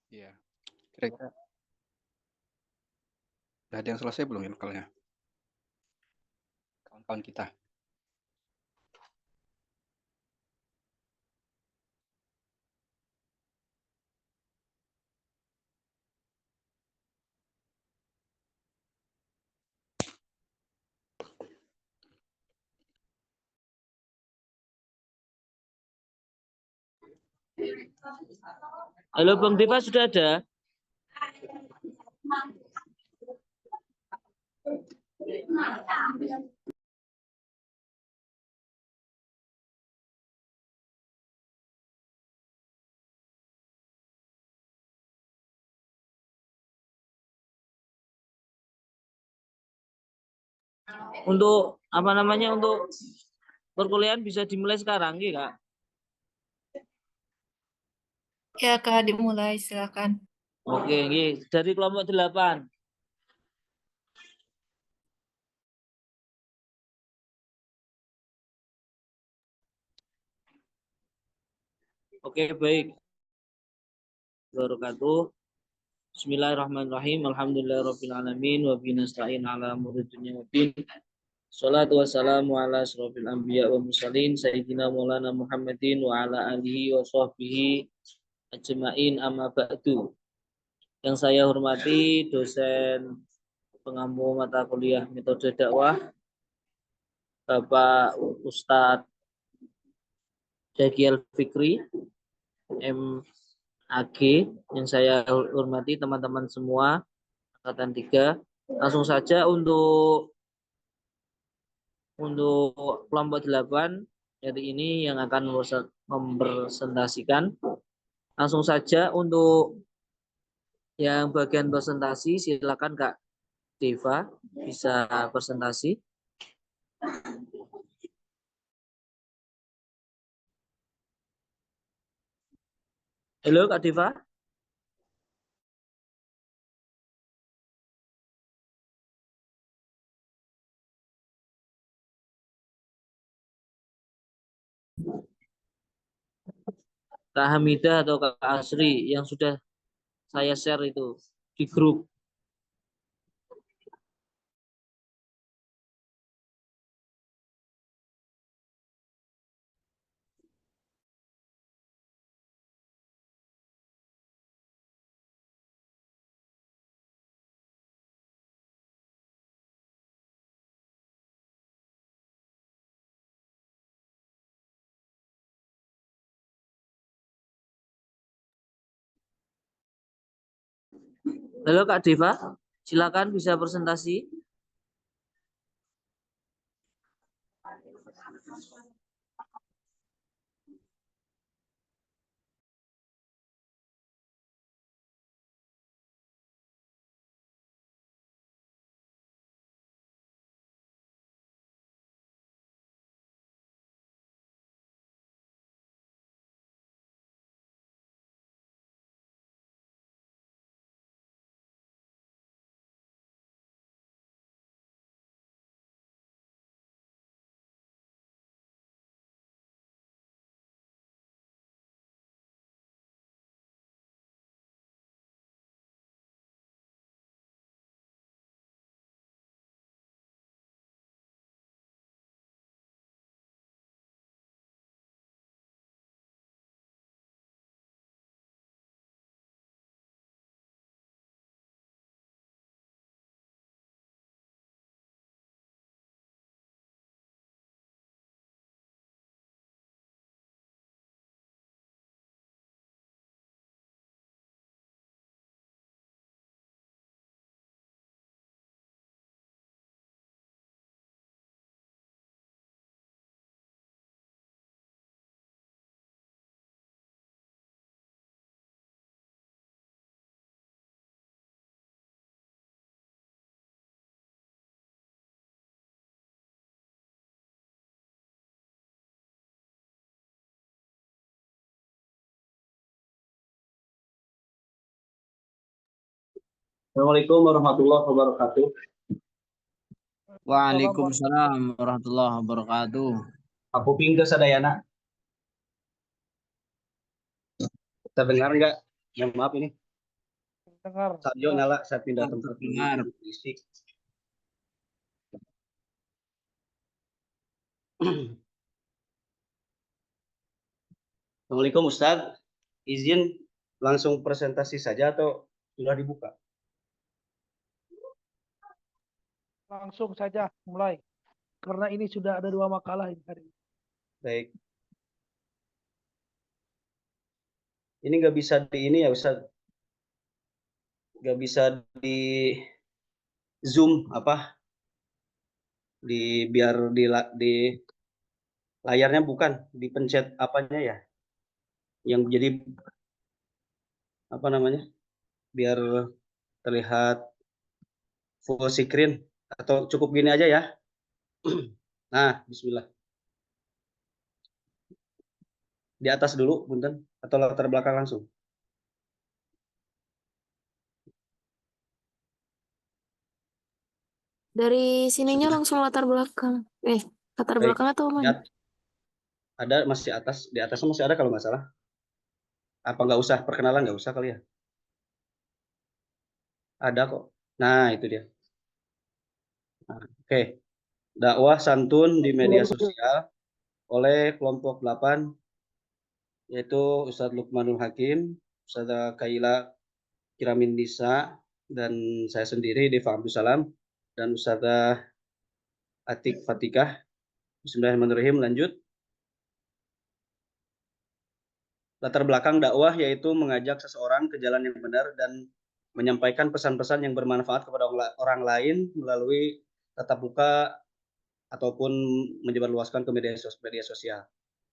Iya. Kira-kira udah ada yang selesai belum ya makalnya? Kawan-kawan kita. Halo Bang Diva, sudah ada? Untuk apa namanya, untuk perkuliahan bisa dimulai sekarang, ya Kak? Ya Kak, dimulai silakan. Oke, dari kelompok 8. Oke, baik. Wabarakatuh. Bismillahirrahmanirrahim. Alhamdulillahirabbil alamin wa bihi nasta'in ala umuri dunya waddin. Shalatu wassalamu ala asrofil anbiya wa mursalin sayyidina Maulana Muhammadin wa ala alihi wa sahbihi ajmain, amma ba'du. Yang saya hormati dosen pengampu mata kuliah metode dakwah Bapak Ustadz Jaki Fikri MAG, yang saya hormati teman-teman semua angkatan 3. Langsung saja untuk kelompok 8 hari ini yang akan mempresentasikan. Langsung saja untuk yang bagian presentasi, silakan Kak Deva bisa presentasi. Halo Kak Deva. Kak Hamidah atau Kak Asri yang sudah saya share itu di grup. Halo Kak Deva, silakan bisa presentasi. Assalamualaikum warahmatullahi wabarakatuh. Waalaikumsalam warahmatullahi wabarakatuh. Aku pindah sadayana. Terdengar nggak? Ya, maaf ini. Dengar. Sarjo nyala, saya pindah Dengar, tempat dengar. dulu. Berisik. Assalamualaikum Ustadz. Izin langsung presentasi saja atau sudah dibuka? Langsung saja mulai. Karena ini sudah ada 2 makalah ini hari ini. Baik. Ini nggak bisa di ini ya Ustadz. Nggak bisa di zoom apa? Biar di layarnya bukan dipencet apanya ya? Yang jadi apa namanya? Biar terlihat full screen atau cukup gini aja ya? Nah, bismillah. Di atas dulu, punten, atau latar belakang langsung. Dari sininya langsung latar belakang. Latar Baik. belakang atau mana? Ada masih atas, di atasnya masih ada kalau nggak salah. Apa nggak usah perkenalan, nggak usah kali ya? Ada kok. Nah, itu dia. Nah, oke. Dakwah santun di media sosial oleh kelompok 8, yaitu Ustadz Lukmanul Hakim, Ustadzah Kaila Kiramin Nisa, dan saya sendiri, Deva Abdul Salam, dan Ustadzah Atik Fatikah. Bismillahirrahmanirrahim, lanjut. Latar belakang dakwah yaitu mengajak seseorang ke jalan yang benar dan menyampaikan pesan-pesan yang bermanfaat kepada orang lain melalui tatap muka ataupun menyebarluaskan ke media sosial.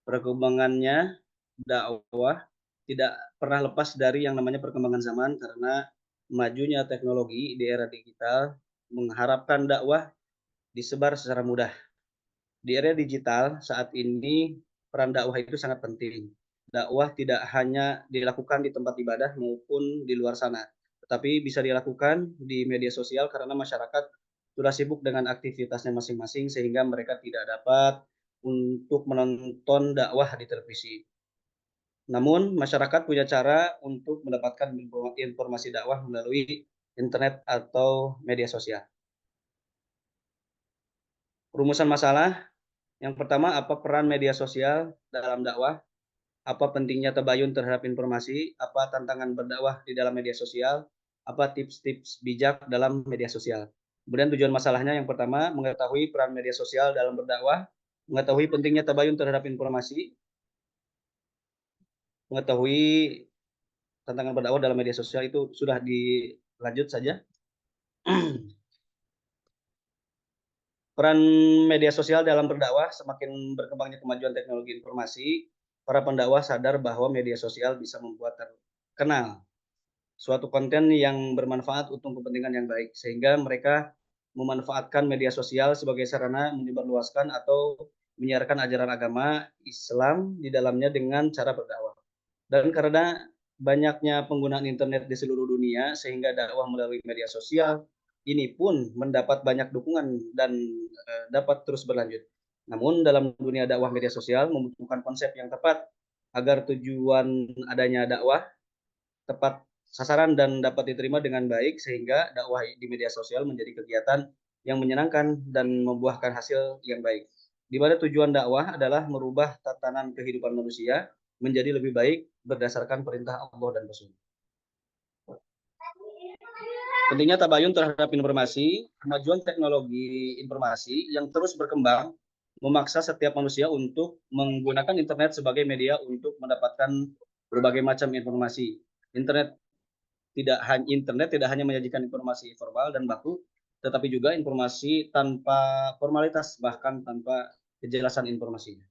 Perkembangannya dakwah tidak pernah lepas dari yang namanya perkembangan zaman karena majunya teknologi di era digital mengharapkan dakwah disebar secara mudah. Di era digital saat ini peran dakwah itu sangat penting. Dakwah tidak hanya dilakukan di tempat ibadah maupun di luar sana, tetapi bisa dilakukan di media sosial karena masyarakat sudah sibuk dengan aktivitasnya masing-masing sehingga mereka tidak dapat untuk menonton dakwah di televisi. Namun masyarakat punya cara untuk mendapatkan informasi dakwah melalui internet atau media sosial. Rumusan masalah yang pertama, apa peran media sosial dalam dakwah? Apa pentingnya tabayun terhadap informasi? Apa tantangan berdakwah di dalam media sosial? Apa tips-tips bijak dalam media sosial? Kemudian tujuan masalahnya yang pertama, mengetahui peran media sosial dalam berdakwah, mengetahui pentingnya tabayun terhadap informasi, mengetahui tantangan berdakwah dalam media sosial itu sudah dilanjut saja. Peran media sosial dalam berdakwah, semakin berkembangnya kemajuan teknologi informasi, para pendakwah sadar bahwa media sosial bisa membuat terkenal suatu konten yang bermanfaat untuk kepentingan yang baik, sehingga mereka memanfaatkan media sosial sebagai sarana menyebarluaskan atau menyiarkan ajaran agama Islam di dalamnya dengan cara berdakwah. Dan karena banyaknya penggunaan internet di seluruh dunia, sehingga dakwah melalui media sosial ini pun mendapat banyak dukungan dan dapat terus berlanjut. Namun dalam dunia dakwah media sosial membutuhkan konsep yang tepat agar tujuan adanya dakwah tepat sasaran dan dapat diterima dengan baik sehingga dakwah di media sosial menjadi kegiatan yang menyenangkan dan membuahkan hasil yang baik. Di mana tujuan dakwah adalah merubah tatanan kehidupan manusia menjadi lebih baik berdasarkan perintah Allah dan Rasul. Pentingnya tabayun terhadap informasi, kemajuan teknologi informasi yang terus berkembang memaksa setiap manusia untuk menggunakan internet sebagai media untuk mendapatkan berbagai macam informasi. Internet tidak hanya menyajikan informasi formal dan baku, tetapi juga informasi tanpa formalitas, bahkan tanpa kejelasan informasinya.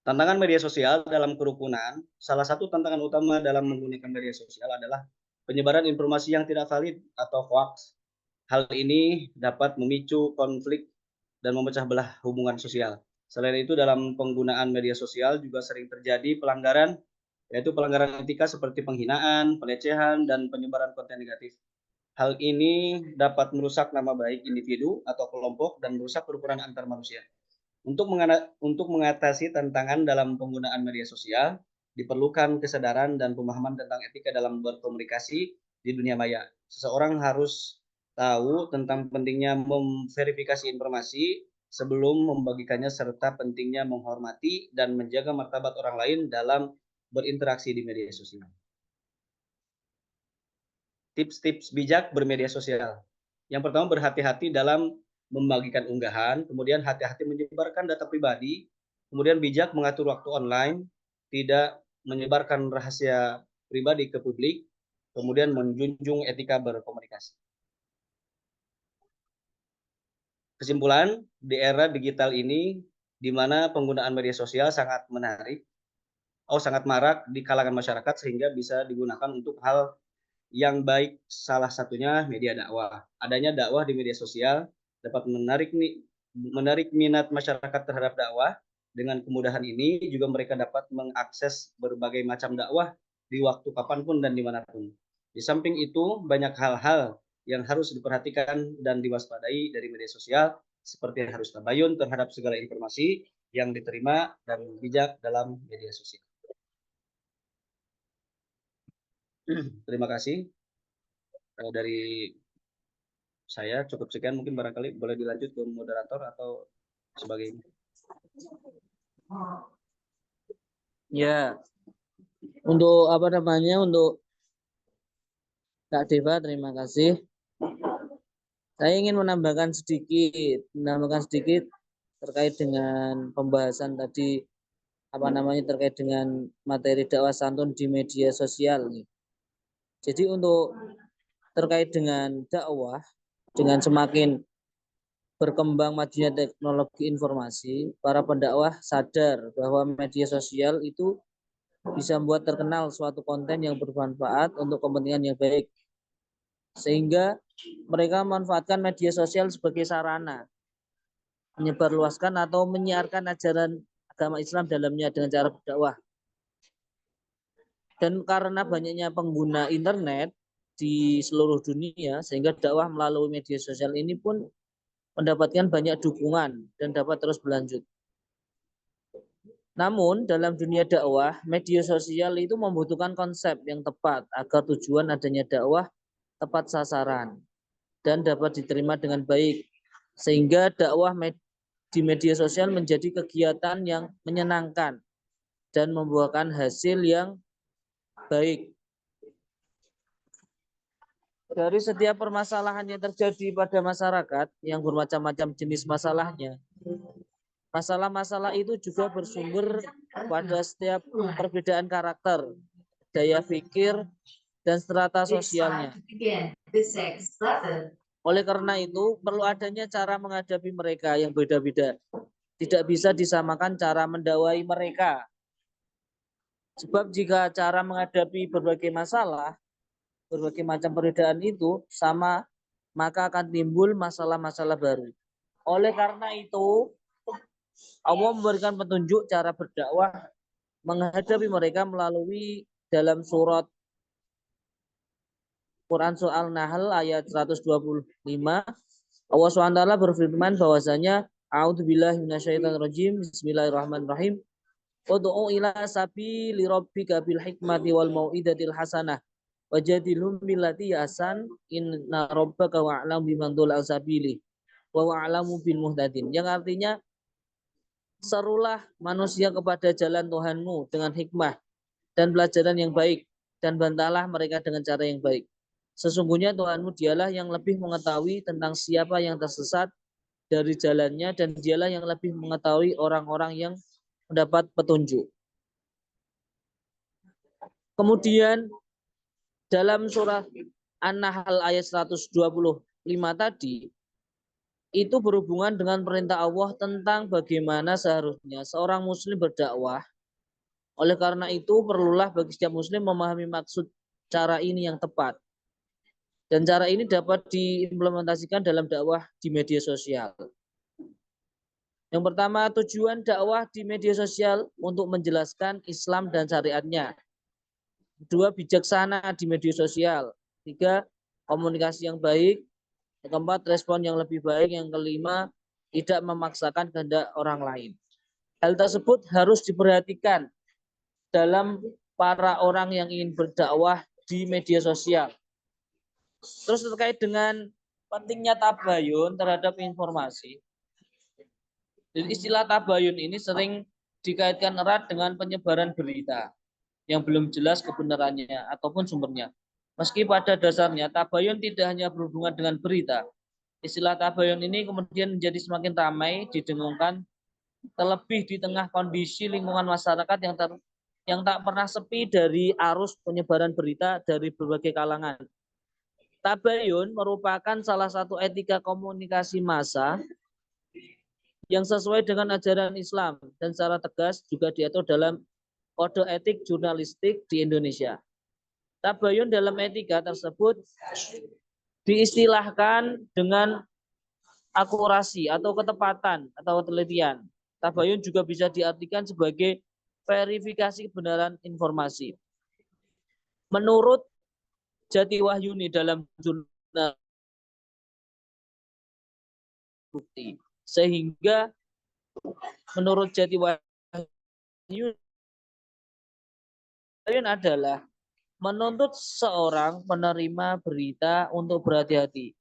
Tantangan media sosial dalam kerukunan, salah satu tantangan utama dalam menggunakan media sosial adalah penyebaran informasi yang tidak valid atau hoax. Hal ini dapat memicu konflik dan memecah belah hubungan sosial. Selain itu, dalam penggunaan media sosial juga sering terjadi pelanggaran, yaitu pelanggaran etika seperti penghinaan, pelecehan, dan penyebaran konten negatif. Hal ini dapat merusak nama baik individu atau kelompok dan merusak kerukunan antar manusia. Untuk mengatasi tantangan dalam penggunaan media sosial, diperlukan kesadaran dan pemahaman tentang etika dalam berkomunikasi di dunia maya. Seseorang harus tahu tentang pentingnya memverifikasi informasi sebelum membagikannya serta pentingnya menghormati dan menjaga martabat orang lain dalam berinteraksi di media sosial. Tips-tips bijak bermedia sosial. Yang pertama, berhati-hati dalam membagikan unggahan, kemudian hati-hati menyebarkan data pribadi, kemudian bijak mengatur waktu online, tidak menyebarkan rahasia pribadi ke publik, kemudian menjunjung etika berkomunikasi. Kesimpulan, di era digital ini, di mana penggunaan media sosial sangat marak di kalangan masyarakat sehingga bisa digunakan untuk hal yang baik, salah satunya media dakwah. Adanya dakwah di media sosial dapat menarik minat masyarakat terhadap dakwah. Dengan kemudahan ini juga mereka dapat mengakses berbagai macam dakwah di waktu kapanpun dan dimanapun. Di samping itu, banyak hal-hal yang harus diperhatikan dan diwaspadai dari media sosial, seperti harus tabayun terhadap segala informasi yang diterima dan bijak dalam media sosial. Terima kasih. Dari saya cukup sekian, mungkin barangkali boleh dilanjut ke moderator atau sebagainya. Ya, untuk untuk Kak Deva, terima kasih. Saya ingin menambahkan sedikit terkait dengan pembahasan tadi terkait dengan materi dakwah santun di media sosial. Jadi untuk terkait dengan dakwah, dengan semakin berkembang majunya teknologi informasi, para pendakwah sadar bahwa media sosial itu bisa membuat terkenal suatu konten yang bermanfaat untuk kepentingan yang baik. Sehingga mereka memanfaatkan media sosial sebagai sarana menyebarluaskan atau menyiarkan ajaran agama Islam dalamnya dengan cara berdakwah. Dan karena banyaknya pengguna internet di seluruh dunia, sehingga dakwah melalui media sosial ini pun mendapatkan banyak dukungan dan dapat terus berlanjut. Namun dalam dunia dakwah, media sosial itu membutuhkan konsep yang tepat agar tujuan adanya dakwah tepat sasaran dan dapat diterima dengan baik, sehingga dakwah di media sosial menjadi kegiatan yang menyenangkan dan membuahkan hasil yang baik. Dari setiap permasalahan yang terjadi pada masyarakat yang bermacam-macam jenis masalahnya, masalah-masalah itu juga bersumber pada setiap perbedaan karakter, daya pikir, dan strata sosialnya. Oleh karena itu, perlu adanya cara menghadapi mereka yang beda-beda. Tidak bisa disamakan cara mendakwai mereka. Sebab jika cara menghadapi berbagai masalah, berbagai macam perbedaan itu sama, maka akan timbul masalah-masalah baru. Oleh karena itu, Allah memberikan petunjuk cara berdakwah menghadapi mereka melalui dalam surat Quran Surah Al-Nahl ayat 125. Allah SWT berfirman bahwasanya a'udzubillahi minasyaitonirrajim, bismillahirrahmanirrahim. Ud'u ila sabili rabbika bil hikmati wal mau'izatil hasanah wajadilhum billati ahsan inna rabbaka wa'lam biman dhalla sabili wa wa'lamu bil muhtadin. Yang artinya, serulah manusia kepada jalan Tuhanmu dengan hikmah dan pelajaran yang baik, dan bantahlah mereka dengan cara yang baik. Sesungguhnya Tuhanmu dialah yang lebih mengetahui tentang siapa yang tersesat dari jalannya, dan dialah yang lebih mengetahui orang-orang yang mendapat petunjuk. Kemudian dalam surah An-Nahl ayat 125 tadi, itu berhubungan dengan perintah Allah tentang bagaimana seharusnya seorang muslim berdakwah. Oleh karena itu, perlulah bagi setiap muslim memahami maksud cara ini yang tepat. Dan cara ini dapat diimplementasikan dalam dakwah di media sosial. Yang pertama, tujuan dakwah di media sosial untuk menjelaskan Islam dan syariatnya. Kedua, bijaksana di media sosial. Tiga, komunikasi yang baik. Yang keempat, respon yang lebih baik. Yang kelima, tidak memaksakan kehendak orang lain. Hal tersebut harus diperhatikan dalam para orang yang ingin berdakwah di media sosial. Terus terkait dengan pentingnya tabayun terhadap informasi. Jadi istilah tabayun ini sering dikaitkan erat dengan penyebaran berita yang belum jelas kebenarannya ataupun sumbernya. Meski pada dasarnya tabayun tidak hanya berhubungan dengan berita. Istilah tabayun ini kemudian menjadi semakin ramai didengungkan, terlebih di tengah kondisi lingkungan masyarakat yang tak pernah sepi dari arus penyebaran berita dari berbagai kalangan. Tabayun merupakan salah satu etika komunikasi massa yang sesuai dengan ajaran Islam dan secara tegas juga diatur dalam Kode Etik Jurnalistik di Indonesia. Tabayun dalam etika tersebut diistilahkan dengan akurasi atau ketepatan atau ketelitian. Tabayun juga bisa diartikan sebagai verifikasi kebenaran informasi. Menurut Jati Wahyuni dalam jurnal bukti, sehingga menurut Jati Wahyuni adalah menuntut seorang penerima berita untuk berhati-hati.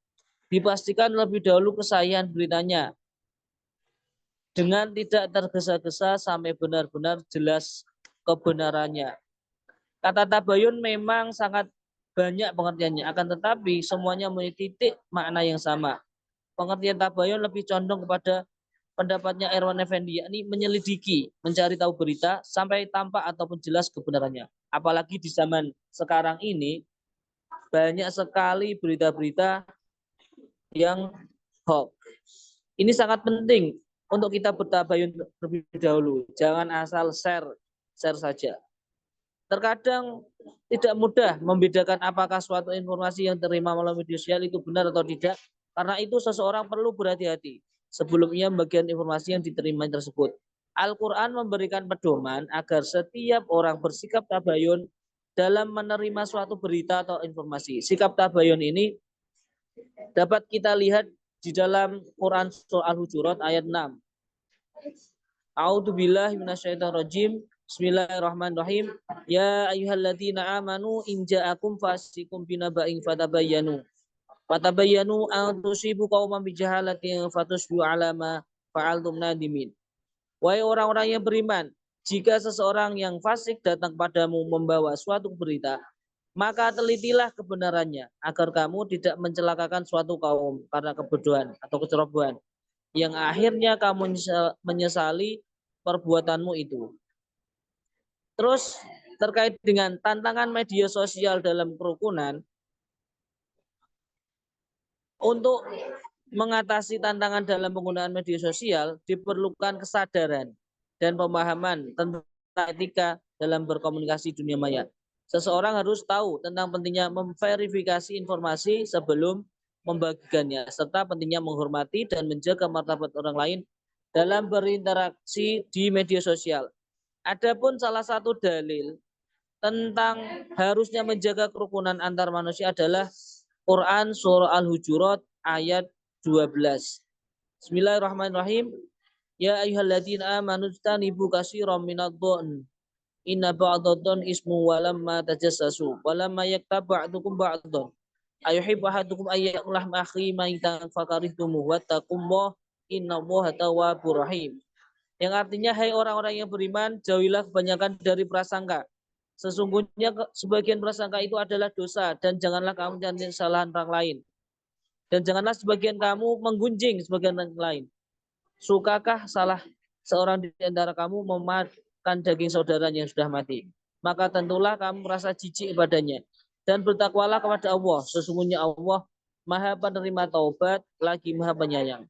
Dipastikan lebih dahulu kesahihan beritanya dengan tidak tergesa-gesa sampai benar-benar jelas kebenarannya. Kata tabayun memang sangat banyak pengertiannya, akan tetapi semuanya memiliki titik makna yang sama. Pengertian tabayun lebih condong kepada pendapatnya Erwan Effendi, yakni menyelidiki, mencari tahu berita sampai tampak ataupun jelas kebenarannya. Apalagi di zaman sekarang ini banyak sekali berita-berita yang hoax. Ini sangat penting untuk kita bertabayun terlebih dahulu. Jangan asal share saja. Terkadang tidak mudah membedakan apakah suatu informasi yang terima melalui media sosial itu benar atau tidak. Karena itu seseorang perlu berhati-hati sebelum ia membagikan informasi yang diterima tersebut. Al-Quran memberikan pedoman agar setiap orang bersikap tabayun dalam menerima suatu berita atau informasi. Sikap tabayun ini dapat kita lihat di dalam Quran surah Al-Hujurat ayat 6. A'udzubillahi minasyaitonirrajim. Bismillahirrahmanirrahim. Ya ayyuhalladzina amanu in ja'akum fasiqun binaba'in fatabayyanu. Fatabayyanu an tusibu qauman bijahalatin fatusbihu ala ma fa'altum nadimin. Wahai orang-orang yang beriman, jika seseorang yang fasik datang padamu membawa suatu berita, maka telitilah kebenarannya agar kamu tidak mencelakakan suatu kaum karena kebodohan atau kecerobohan yang akhirnya kamu menyesali perbuatanmu itu. Terus terkait dengan tantangan media sosial dalam kerukunan, untuk mengatasi tantangan dalam penggunaan media sosial diperlukan kesadaran dan pemahaman tentang etika dalam berkomunikasi dunia maya. Seseorang harus tahu tentang pentingnya memverifikasi informasi sebelum membagikannya, serta pentingnya menghormati dan menjaga martabat orang lain dalam berinteraksi di media sosial. Adapun salah satu dalil tentang harusnya menjaga kerukunan antar manusia adalah Quran surah Al-Hujurat ayat 12. Bismillahirrahmanirrahim. Ya ayyuhalladzina amanu ijtanibu katsiran minadh-dhon. Inna ba'dadh-dhon ismu wa lamma tajassasu wa lamma yaktab ba'dukum ba'dhan. Ayuhibbu ahadukum ayyakula akhi maitan fakarihtumu wattaqullah innallaha tawwabur rahim. Yang artinya, hai orang-orang yang beriman, jauhilah kebanyakan dari prasangka. Sesungguhnya sebagian prasangka itu adalah dosa, dan janganlah kamu mencari kesalahan orang lain. Dan janganlah sebagian kamu menggunjing sebagian orang lain. Sukakah salah seorang di antara kamu memakan daging saudaranya yang sudah mati? Maka tentulah kamu merasa jijik padanya. Dan bertakwalah kepada Allah. Sesungguhnya Allah Maha penerima taubat, lagi Maha penyayang.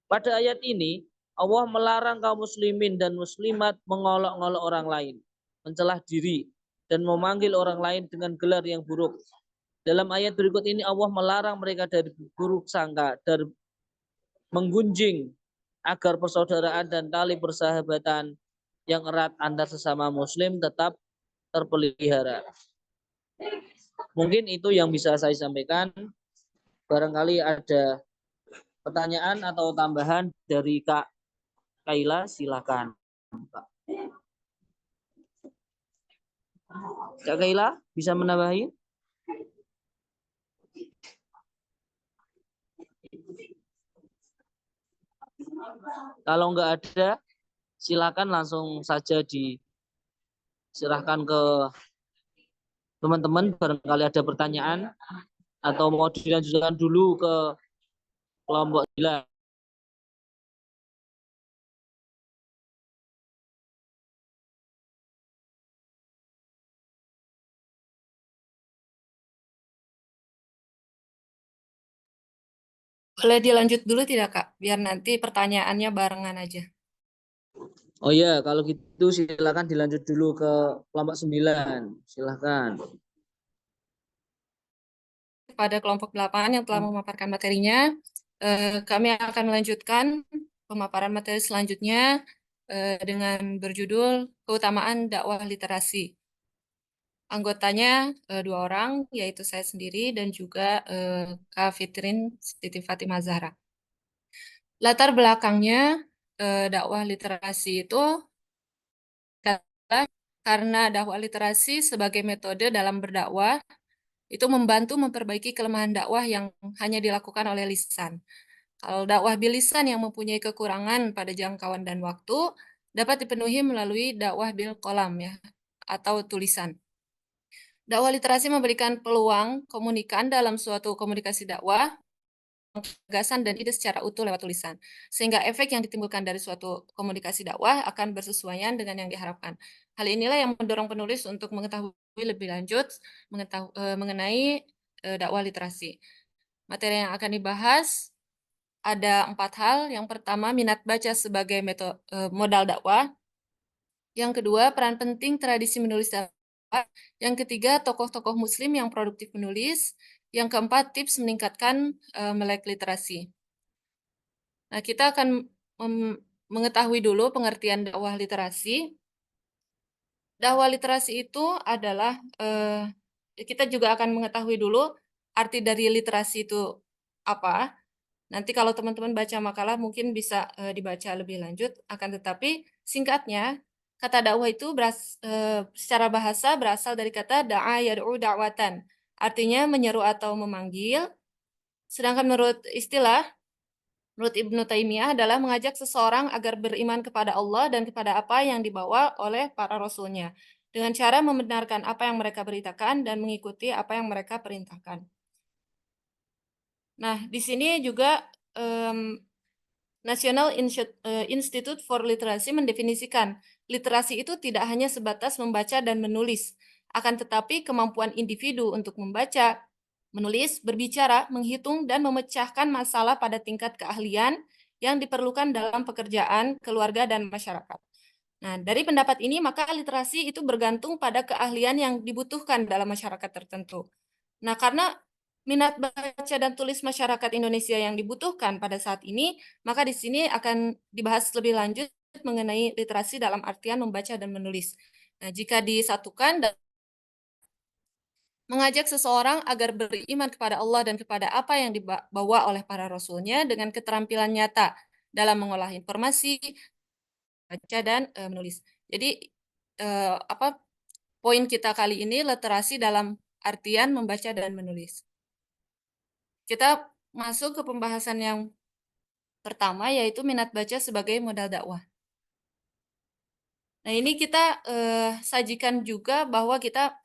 Pada ayat ini, Allah melarang kaum muslimin dan muslimat mengolok-olok orang lain, mencelah diri, dan memanggil orang lain dengan gelar yang buruk. Dalam ayat berikut ini Allah melarang mereka dari buruk sangka, dari menggunjing, agar persaudaraan dan tali persahabatan yang erat antar sesama muslim tetap terpelihara. Mungkin itu yang bisa saya sampaikan. Barangkali ada pertanyaan atau tambahan dari Kak Kaila, silakan. Kak Kaila bisa menambahi? Kalau nggak ada, silakan langsung saja diserahkan ke teman-teman. Barangkali ada pertanyaan atau mau dilanjutkan dulu ke kelompok 9. Boleh dilanjut dulu tidak, Kak? Biar nanti pertanyaannya barengan aja. Oh iya, kalau gitu silakan dilanjut dulu ke kelompok 9. Silakan. Pada kelompok 8 yang telah memaparkan materinya, kami akan melanjutkan pemaparan materi selanjutnya dengan berjudul Keutamaan Dakwah Literasi. Anggotanya 2 orang, yaitu saya sendiri dan juga Kak Fitrin Siti Fatimah Zahra. Latar belakangnya dakwah literasi itu adalah karena dakwah literasi sebagai metode dalam berdakwah itu membantu memperbaiki kelemahan dakwah yang hanya dilakukan oleh lisan. Kalau dakwah bilisan yang mempunyai kekurangan pada jangkauan dan waktu dapat dipenuhi melalui dakwah bil kolam ya atau tulisan. Dakwah literasi memberikan peluang komunikan dalam suatu komunikasi dakwah, gagasan dan ide secara utuh lewat tulisan. Sehingga efek yang ditimbulkan dari suatu komunikasi dakwah akan bersesuaian dengan yang diharapkan. Hal inilah yang mendorong penulis untuk mengetahui lebih lanjut mengenai dakwah literasi. Materi yang akan dibahas ada 4 hal. Yang pertama, minat baca sebagai modal dakwah. Yang kedua, peran penting tradisi menulis dakwah. Yang ketiga, tokoh-tokoh muslim yang produktif menulis. Yang keempat, tips meningkatkan melek literasi. Nah, kita akan mengetahui dulu pengertian dakwah literasi. Dakwah literasi itu adalah, kita juga akan mengetahui dulu arti dari literasi itu apa. Nanti kalau teman-teman baca makalah mungkin bisa dibaca lebih lanjut. Akan tetapi singkatnya, kata dakwah itu secara bahasa berasal dari kata da'a yad'u da'watan. Artinya menyeru atau memanggil. Sedangkan menurut Ibnu Taimiyah adalah mengajak seseorang agar beriman kepada Allah dan kepada apa yang dibawa oleh para rasulnya. Dengan cara membenarkan apa yang mereka beritakan dan mengikuti apa yang mereka perintahkan. Nah, di sini juga National Institute for Literacy mendefinisikan literasi itu tidak hanya sebatas membaca dan menulis, akan tetapi kemampuan individu untuk membaca, menulis, berbicara, menghitung, dan memecahkan masalah pada tingkat keahlian yang diperlukan dalam pekerjaan, keluarga, dan masyarakat. Nah, dari pendapat ini, maka literasi itu bergantung pada keahlian yang dibutuhkan dalam masyarakat tertentu. Nah, karena minat baca dan tulis masyarakat Indonesia yang dibutuhkan pada saat ini, maka di sini akan dibahas lebih lanjut mengenai literasi dalam artian membaca dan menulis. Nah, jika disatukan dan mengajak seseorang agar beriman kepada Allah dan kepada apa yang dibawa oleh para rasulnya dengan keterampilan nyata dalam mengolah informasi, baca dan menulis. Jadi poin kita kali ini literasi dalam artian membaca dan menulis. Kita masuk ke pembahasan yang pertama, yaitu minat baca sebagai modal dakwah. Nah, ini kita sajikan juga bahwa kita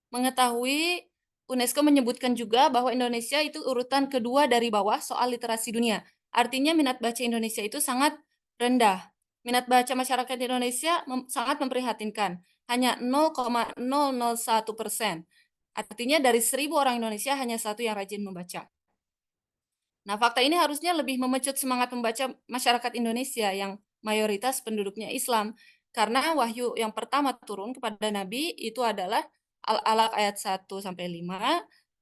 mengetahui UNESCO menyebutkan juga bahwa Indonesia itu urutan kedua dari bawah soal literasi dunia. Artinya minat baca Indonesia itu sangat rendah. Minat baca masyarakat Indonesia sangat memprihatinkan. Hanya 0,001%. Artinya dari 1.000 orang Indonesia hanya 1 yang rajin membaca. Nah, fakta ini harusnya lebih memecut semangat membaca masyarakat Indonesia yang mayoritas penduduknya Islam. Karena wahyu yang pertama turun kepada Nabi itu adalah Al-Alaq ayat 1-5,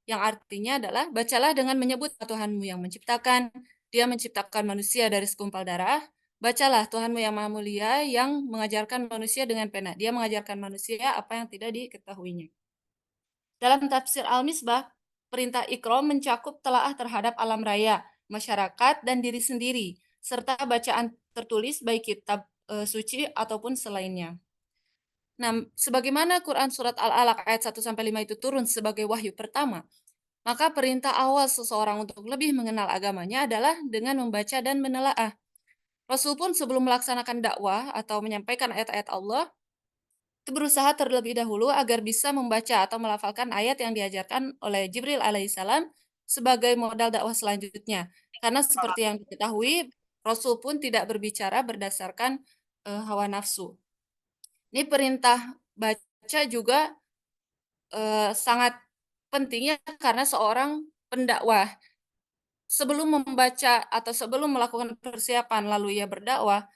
yang artinya adalah, bacalah dengan menyebut Tuhanmu yang menciptakan, dia menciptakan manusia dari segumpal darah, bacalah Tuhanmu yang maha mulia yang mengajarkan manusia dengan pena, dia mengajarkan manusia apa yang tidak diketahuinya. Dalam tafsir Al-Misbah, perintah Iqra mencakup telaah terhadap alam raya, masyarakat, dan diri sendiri, serta bacaan tertulis baik kitab suci ataupun selainnya. Nah, sebagaimana Quran surat Al-Alaq ayat 1-5 itu turun sebagai wahyu pertama, maka perintah awal seseorang untuk lebih mengenal agamanya adalah dengan membaca dan menelaah. Rasul pun sebelum melaksanakan dakwah atau menyampaikan ayat-ayat Allah, itu berusaha terlebih dahulu agar bisa membaca atau melafalkan ayat yang diajarkan oleh Jibril alaihissalam sebagai modal dakwah selanjutnya. Karena seperti yang diketahui, Rasul pun tidak berbicara berdasarkan hawa nafsu. Ini perintah baca juga sangat penting ya, karena seorang pendakwah sebelum membaca atau sebelum melakukan persiapan lalu ia berdakwah,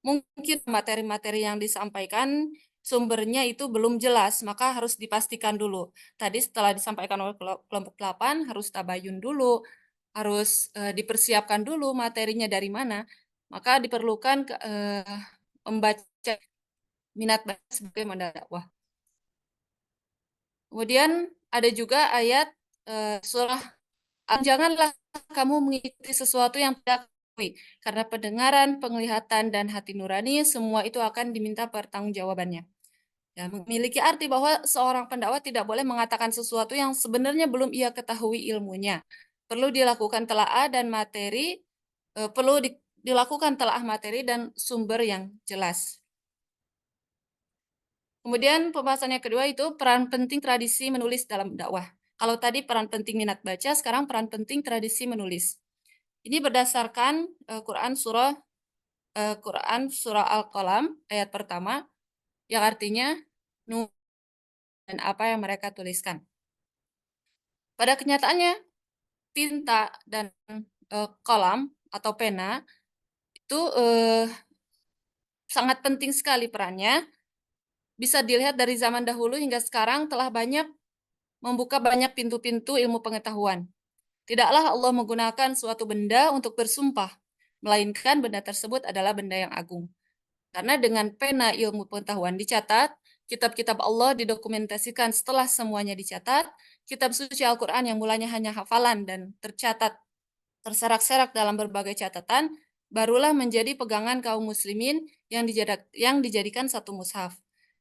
mungkin materi-materi yang disampaikan sumbernya itu belum jelas, maka harus dipastikan dulu. Tadi setelah disampaikan oleh kelompok 8 harus tabayun dulu, harus dipersiapkan dulu materinya dari mana. Maka diperlukan membaca minat baca sebagai modal dakwah. Kemudian ada juga ayat surah janganlah kamu mengikuti sesuatu yang tidak ketahui, karena pendengaran, penglihatan, dan hati nurani semua itu akan diminta pertanggungjawabannya. Ya, memiliki arti bahwa seorang pendakwah tidak boleh mengatakan sesuatu yang sebenarnya belum ia ketahui ilmunya. Perlu dilakukan telaah dan materi, dilakukan telaah materi dan sumber yang jelas. Kemudian pembahasan yang kedua itu peran penting tradisi menulis dalam dakwah. Kalau tadi peran penting minat baca, sekarang peran penting tradisi menulis. Ini berdasarkan Quran surah Al-Qalam ayat pertama yang artinya nulis dan apa yang mereka tuliskan. Pada kenyataannya tinta dan kolam atau pena itu sangat penting sekali perannya. Bisa dilihat dari zaman dahulu hingga sekarang telah banyak membuka banyak pintu-pintu ilmu pengetahuan. Tidaklah Allah menggunakan suatu benda untuk bersumpah, melainkan benda tersebut adalah benda yang agung. Karena dengan pena ilmu pengetahuan dicatat, kitab-kitab Allah didokumentasikan setelah semuanya dicatat, kitab suci Al-Quran yang mulanya hanya hafalan dan tercatat terserak-serak dalam berbagai catatan, barulah menjadi pegangan kaum muslimin yang dijadikan satu mushaf.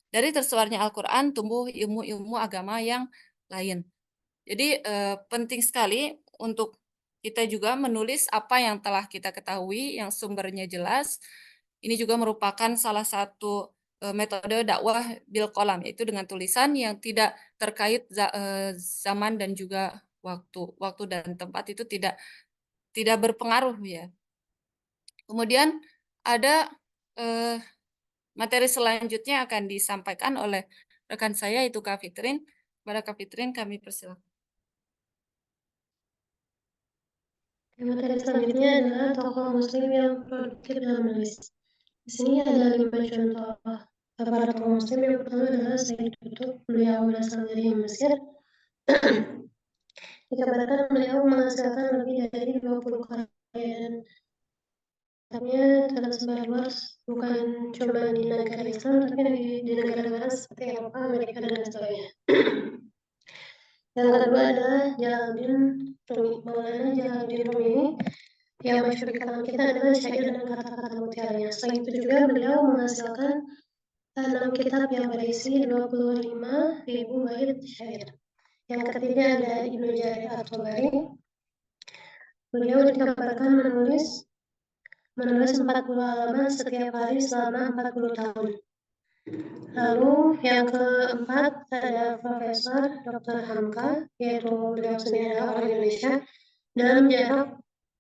Dari tersebarnya Al-Quran tumbuh ilmu-ilmu agama yang lain. Jadi penting sekali untuk kita juga menulis apa yang telah kita ketahui, yang sumbernya jelas. Ini juga merupakan salah satu metode dakwah bil qalam, yaitu dengan tulisan yang tidak terkait zaman dan juga waktu. Waktu dan tempat itu tidak berpengaruh ya. Kemudian ada materi selanjutnya akan disampaikan oleh rekan saya yaitu Kak Fitrin. Kepada Kak Fitrin kami persilakan. Materi selanjutnya adalah tokoh muslim yang produktif dalam menulis. Di sini ada 5 contoh para tokoh muslim. Yang pertama adalah Sayyid Qutb, beliau berasal dari Mesir. Dikabarkan beliau menghasilkan lebih dari 20 karya dan kitabnya tersebar luas, bukan cuma di negara Islam, tapi di negara-negara seperti Eropa, Amerika, dan lain sebagainya. Yang kedua adalah Jalaluddin Rumi. Maulana Jalaluddin Rumi ini yang masyhur di kalangan kita adalah syair dan kata-kata mutiaranya. Selain itu juga beliau menghasilkan 6 kitab yang berisi 25.000 bait syair. Yang ketiga ada Ibnu Jarir At-Tabari. Beliau dikabarkan menulis 40 halaman setiap hari selama 40 tahun. Lalu yang keempat ada Profesor Dr. Hamka, yaitu beliau sendiri adalah orang Indonesia, dalam jarak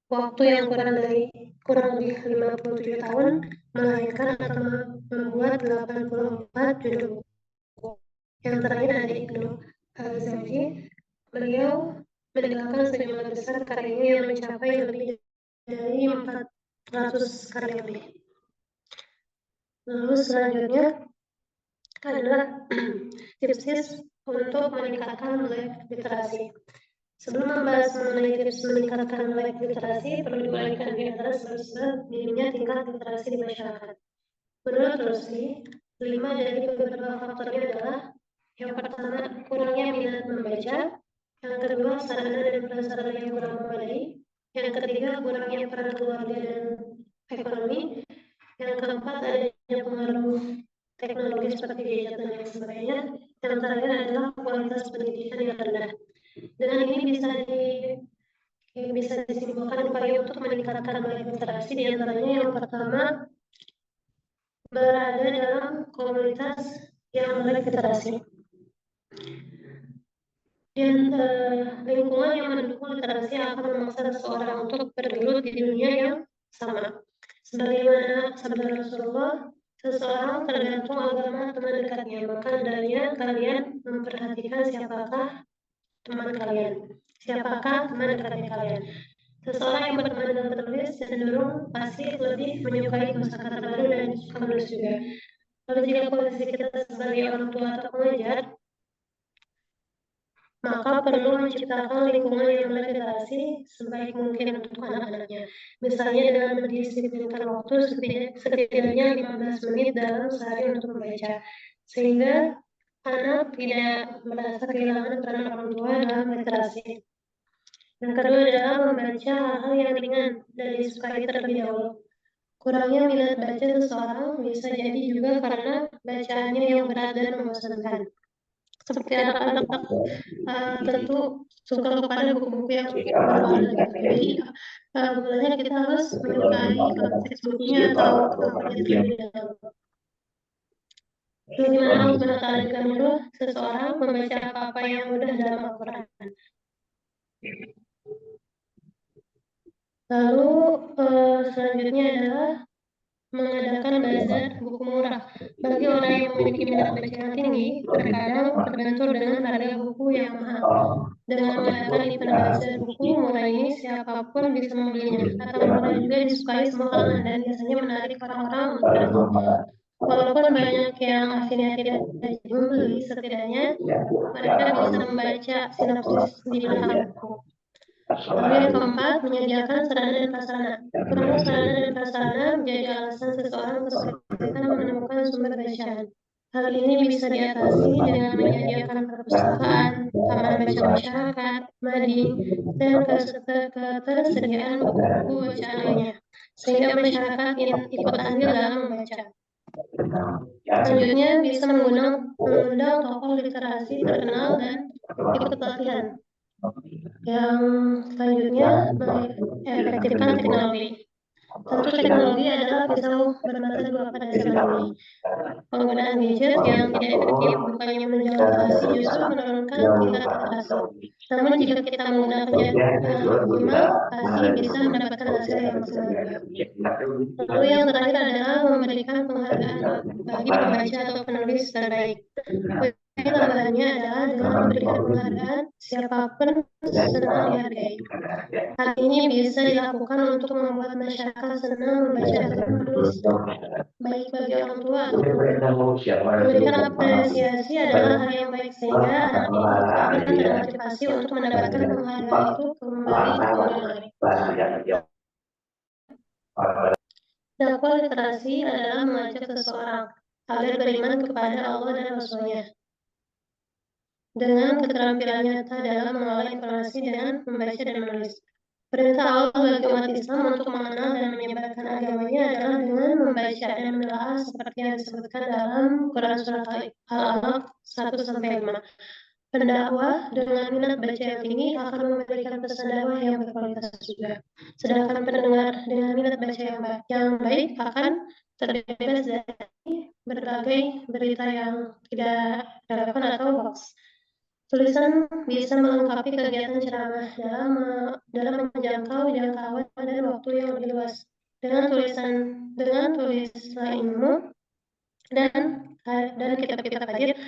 waktu yang kurang lebih 57 tahun melahirkan atau membuat 84 judul buku. Yang terakhir ada Ibnu Al-Zawji. Beliau meninggalkan sejumlah besar karyanya yang mencapai lebih dari 400 karya lebih. Lalu selanjutnya adalah tips-tips untuk meningkatkan melek literasi. Sebelum membahas mengenai tips meningkatkan melek literasi, perlu diuraikan di antara sebab-sebab minimnya tingkat literasi di masyarakat. Menurut Rusli, 5 dari beberapa faktornya adalah: yang pertama, kurangnya minat membaca; yang kedua, sarana dan prasarana yang kurang memadai; yang ketiga, kurangnya peran keluarga dan ekonomi; yang keempat, adanya pengaruh teknologi seperti gadget dan lain sebagainya. Yang terakhir adalah kualitas pendidikan yang rendah. Dengan ini bisa disimpulkan upaya untuk meningkatkan melek literasi, di antaranya yang pertama berada dalam komunitas yang melek literasi. Dan lingkungan yang mendukung literasi akan memaksa seseorang untuk bergelut di dunia yang sama. Sebagaimana sabda Rasulullah, seseorang tergantung agama teman dekatnya, maka hendaknya kalian memperhatikan siapakah teman dekatnya kalian. Seseorang yang berteman dengan penulis cenderung pasti lebih menyukai kosakata baru dan suka menulis juga. Lalu jika posisi kita sebagai orang tua atau pengajar, maka perlu menciptakan lingkungan yang melek literasi sebaik mungkin untuk anak-anaknya. Misalnya dengan mendisiplinkan waktu setidaknya 15 menit dalam sehari untuk membaca, sehingga anak tidak merasa kehilangan peran orang tua dalam literasi. Yang kedua adalah membaca hal-hal yang ringan dan disukai terlebih dahulu. Kurangnya minat baca seseorang bisa jadi juga karena bacaannya yang berat dan membosankan. Seperti anak-anak tentu suka kepada buku-buku yang berwarna gitu. Jadi sebenarnya kita harus menyukai teks bukunya atau tokohnya terlebih dahulu. Bagaimana Allah SWT juga menyuruh seseorang membaca apa-apa yang mudah dalam Al-Quran. Lalu selanjutnya adalah mengadakan bazar buku murah. Bagi orang yang memiliki minat baca yang tinggi, terkadang terbentur dengan harga buku yang mahal. Dengan mengadakan event bazar buku murah ini, siapapun bisa membelinya. Atau murah juga disukai semua kalangan dan biasanya menarik orang-orang untuk datang. Walaupun banyak yang akhirnya tidak membeli, setidaknya mereka bisa membaca sinopsis di belakang buku. Lalu yang keempat, menyediakan sarana dan prasarana. Kurangnya sarana dan prasarana menjadi alasan seseorang kesulitan menemukan sumber bacaan. Hal ini bisa diatasi dengan menyediakan perpustakaan, taman baca masyarakat, mading, dan ketersediaan buku bacaan lainnya, sehingga masyarakat ikut andil dalam membaca. Selanjutnya bisa mengundang tokoh literasi terkenal dan ikut pelatihan. Yang selanjutnya, mengefektifkan teknologi. Tentu teknologi adalah pisau bermata dua pada zaman ini. Penggunaan gadget yang tidak efektif bukannya menjauh literasi, justru menurunkan tingkat literasi. Namun jika kita menggunakannya dengan optimal, pasti bisa mendapatkan hasil yang maksimal juga. Lalu yang terakhir adalah memberikan penghargaan bagi pembaca atau penulis terbaik. Tambahannya adalah dengan memberikan penghargaan, siapapun senang dihargai. Hal ini bisa dilakukan untuk membuat masyarakat senang membaca dan menulis, baik bagi orang tua atau memberikan apresiasi adalah hal yang baik sehingga anak didik akan termotivasi untuk mendapatkan penghargaan itu kembali kemudian hari. Dakwah literasi adalah mengajak seseorang agar beriman kepada Allah dan Rasul-Nya dengan keterampilan nyata dalam mengolah informasi dengan membaca dan menulis. Perintah Allah bagi umat Islam untuk mengenal dan menyebarkan agamanya adalah dengan membaca dan menelaah seperti yang disebutkan dalam Quran Surat Al-Alaq 1-5. Pendakwah dengan minat baca yang tinggi akan memberikan pesan dakwah yang berkualitas juga. Sedangkan pendengar dengan minat baca yang baik akan terbebas dari berbagai berita yang tidak relevan atau hoax. Tulisan bisa melengkapi kegiatan ceramah dalam menjangkau jangkauan dan waktu yang lebih luas. Dengan tulisan ilmu dan kitab-kitab hadits,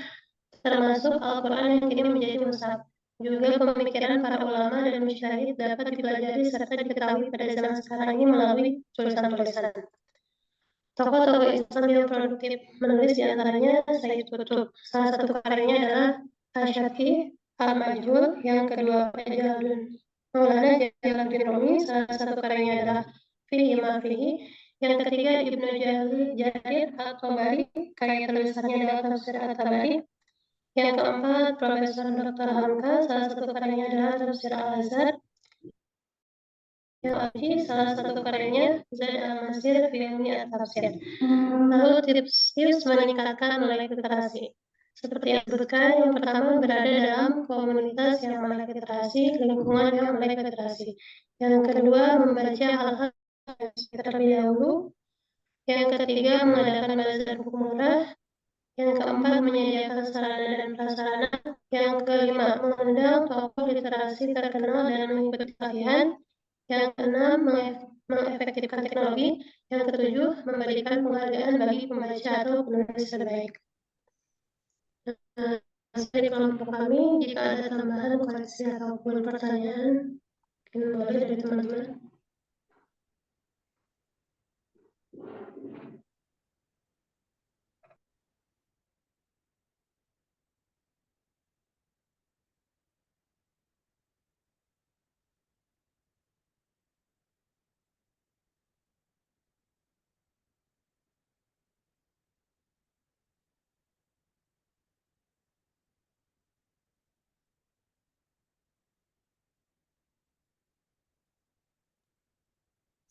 termasuk Al-Quran yang kini menjadi mushaf. Juga pemikiran para ulama dan mujtahid dapat dipelajari serta diketahui pada zaman sekarang ini melalui tulisan-tulisan. Tokoh-tokoh Islam yang produktif menulis diantaranya Sayyid Qutb. Salah satu karyanya adalah Asyati Al-Majhul, yang kedua Maulana Jalaluddin Rumi, salah satu karyanya adalah Fihi Ma Fihi, yang ketiga Ibnu Jarir At-Tabari, karya tulisannya adalah Tafsir At-Tabari, yang keempat Profesor Dr. Hamka, salah satu karyanya adalah Tafsir Al-Azhar, Yang Abji salah satu karyanya Zad al-Masir fi Ilmi at-Tafsir. Lalu tips-tips meningkatkan melek literasi. Seperti yang disebutkan, yang pertama berada dalam komunitas yang melek literasi, lingkungan yang melek literasi. Yang kedua membaca hal-hal yang terlebih dahulu. Yang ketiga mengadakan bazar buku murah. Yang keempat menyediakan sarana dan prasarana. Yang kelima mengundang tokoh literasi terkenal dan mengikuti pelatihan. Yang keenam mengefektifkan teknologi. Yang ketujuh memberikan penghargaan bagi pembaca atau penulis terbaik. Dari kelompok kami, jika ada tambahan koreksi ataupun pertanyaan, mungkin boleh dari teman-teman.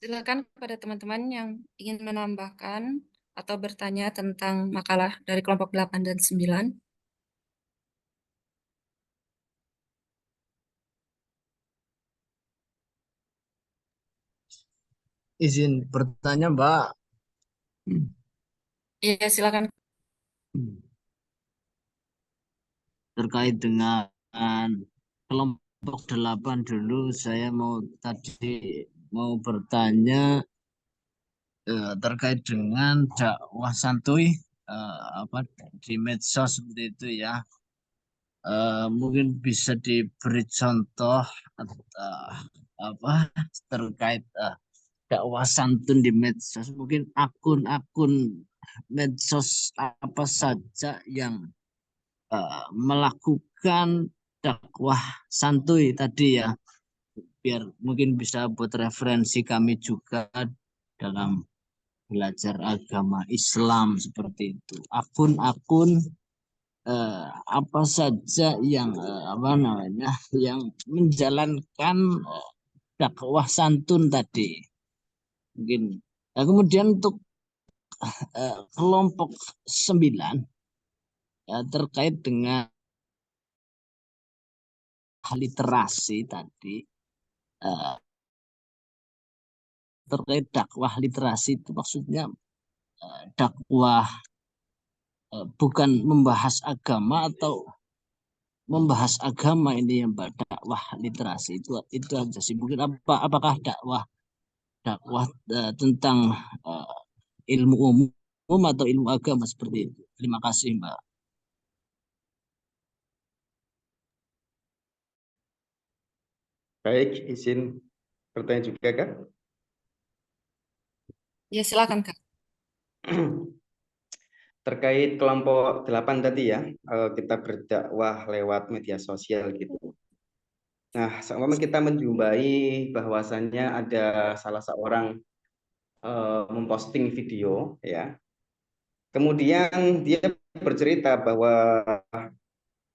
Silakan kepada teman-teman yang ingin menambahkan atau bertanya tentang makalah dari kelompok 8 dan 9. Izin bertanya, Mbak. Iya, silakan. Terkait dengan kelompok 8 dulu, saya mau bertanya terkait dengan dakwah santuy di medsos seperti itu ya. Mungkin bisa diberi contoh terkait dakwah santun di medsos, mungkin akun-akun medsos apa saja yang melakukan dakwah santuy tadi ya, biar mungkin bisa buat referensi kami juga dalam belajar agama Islam seperti itu. Akun-akun apa saja yang yang menjalankan dakwah santun tadi mungkin. Nah, kemudian untuk kelompok 9 terkait dengan literasi tadi, terkait dakwah literasi itu maksudnya dakwah bukan membahas agama atau membahas agama ini yang dakwah literasi itu aja sih. Mungkin apakah dakwah tentang ilmu umum atau ilmu agama seperti itu. Terima kasih, Mbak. Baik, izin bertanya juga, Kak. Ya, silakan, Kak. Terkait kelompok 8 tadi ya, kita berdakwah lewat media sosial gitu. Nah, seumpama kita menjumpai bahwasannya ada salah seorang memposting video ya. Kemudian dia bercerita bahwa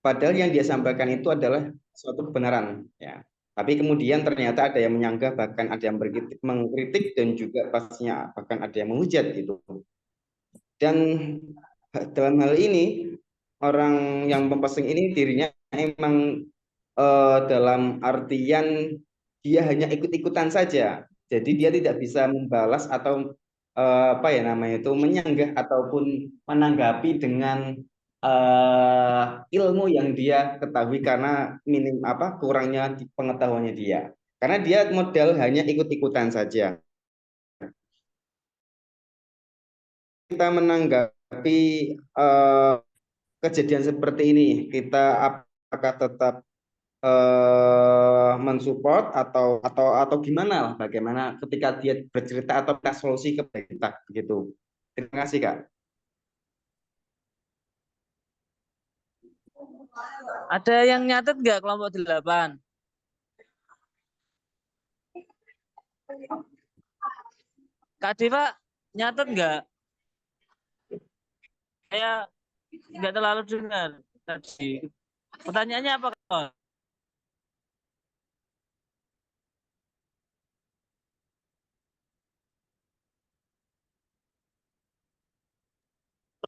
padahal yang dia sampaikan itu adalah suatu kebenaran ya. Tapi kemudian ternyata ada yang menyanggah, bahkan ada yang mengkritik dan juga pastinya bahkan ada yang menghujat gitu. Dan dalam hal ini orang yang memposting ini dirinya emang dalam artian dia hanya ikut-ikutan saja. Jadi dia tidak bisa membalas atau menyanggah ataupun menanggapi dengan ilmu yang dia ketahui karena kurangnya pengetahuannya dia. Karena dia modal hanya ikut-ikutan saja. Kita menanggapi kejadian seperti ini, kita apakah tetap mensupport atau gimana lah, bagaimana ketika dia bercerita atau kita solusi ke kita begitu. Terima kasih, Kak. Ada yang nyatet nggak kelompok 8? Kak Diva, nyatet nggak? Saya nggak terlalu dengar tadi. Pertanyaannya apa, Kak?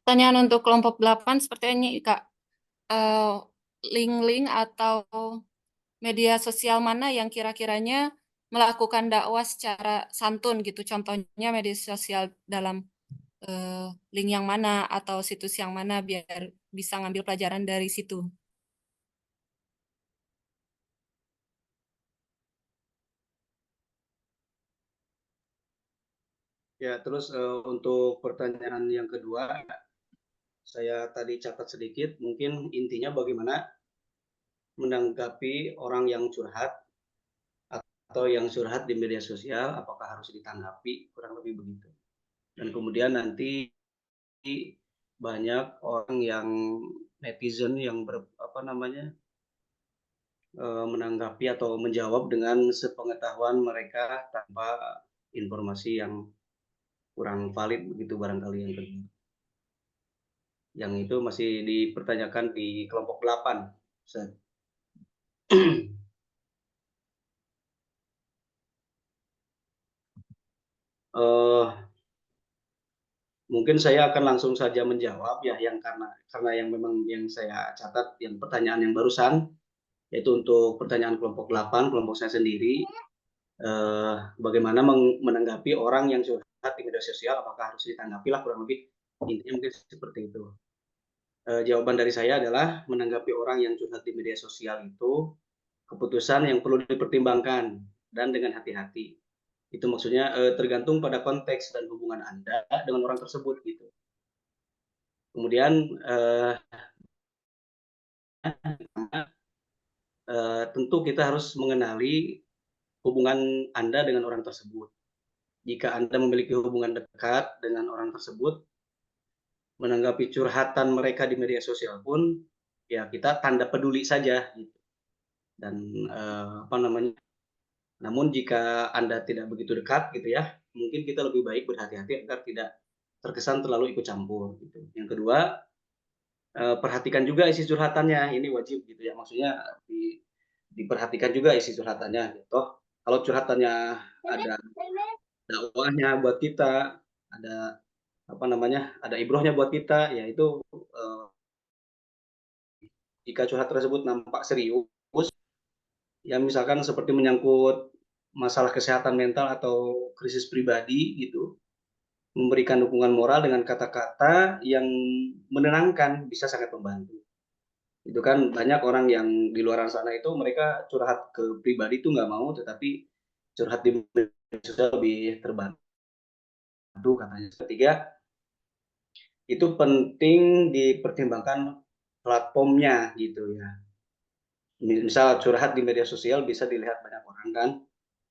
Pertanyaan untuk kelompok 8 sepertinya Kak, link-link atau media sosial mana yang kira-kiranya melakukan dakwah secara santun gitu. Contohnya media sosial dalam link yang mana atau situs yang mana biar bisa ngambil pelajaran dari situ. Ya, terus untuk pertanyaan yang kedua, saya tadi catat sedikit, mungkin intinya bagaimana menanggapi orang yang curhat atau yang curhat di media sosial, apakah harus ditanggapi, kurang lebih begitu. Dan kemudian nanti banyak orang yang netizen yang menanggapi atau menjawab dengan sepengetahuan mereka tanpa informasi yang kurang valid begitu barangkali yang kedua. Yang itu masih dipertanyakan di kelompok 8. Mungkin saya akan langsung saja menjawab ya, yang karena yang memang yang saya catat yang pertanyaan yang barusan, yaitu untuk pertanyaan kelompok 8, kelompok saya sendiri, bagaimana menanggapi orang yang curhat di media sosial, apakah harus ditanggapi lah, kurang lebih intinya mungkin seperti itu. Jawaban dari saya adalah menanggapi orang yang curhat di media sosial itu keputusan yang perlu dipertimbangkan dan dengan hati-hati. Itu maksudnya tergantung pada konteks dan hubungan Anda dengan orang tersebut gitu. Kemudian tentu kita harus mengenali hubungan Anda dengan orang tersebut. Jika Anda memiliki hubungan dekat dengan orang tersebut, menanggapi curhatan mereka di media sosial pun ya kita tanda peduli saja gitu. Dan namun jika Anda tidak begitu dekat gitu ya, mungkin kita lebih baik berhati-hati agar tidak terkesan terlalu ikut campur gitu. Yang kedua, perhatikan juga isi curhatannya, ini wajib gitu ya, maksudnya diperhatikan juga isi curhatannya gitu. Kalau curhatannya ada dakwahnya buat kita, ada ada ibrohnya buat kita, ya itu jika curhat tersebut nampak serius, ya misalkan seperti menyangkut masalah kesehatan mental atau krisis pribadi gitu, memberikan dukungan moral dengan kata-kata yang menenangkan bisa sangat membantu. Itu kan banyak orang yang di luar sana itu mereka curhat ke pribadi itu nggak mau, tetapi curhat di media sosial lebih terbantu katanya. Ketiga, itu penting dipertimbangkan platformnya gitu ya. Misal curhat di media sosial bisa dilihat banyak orang kan,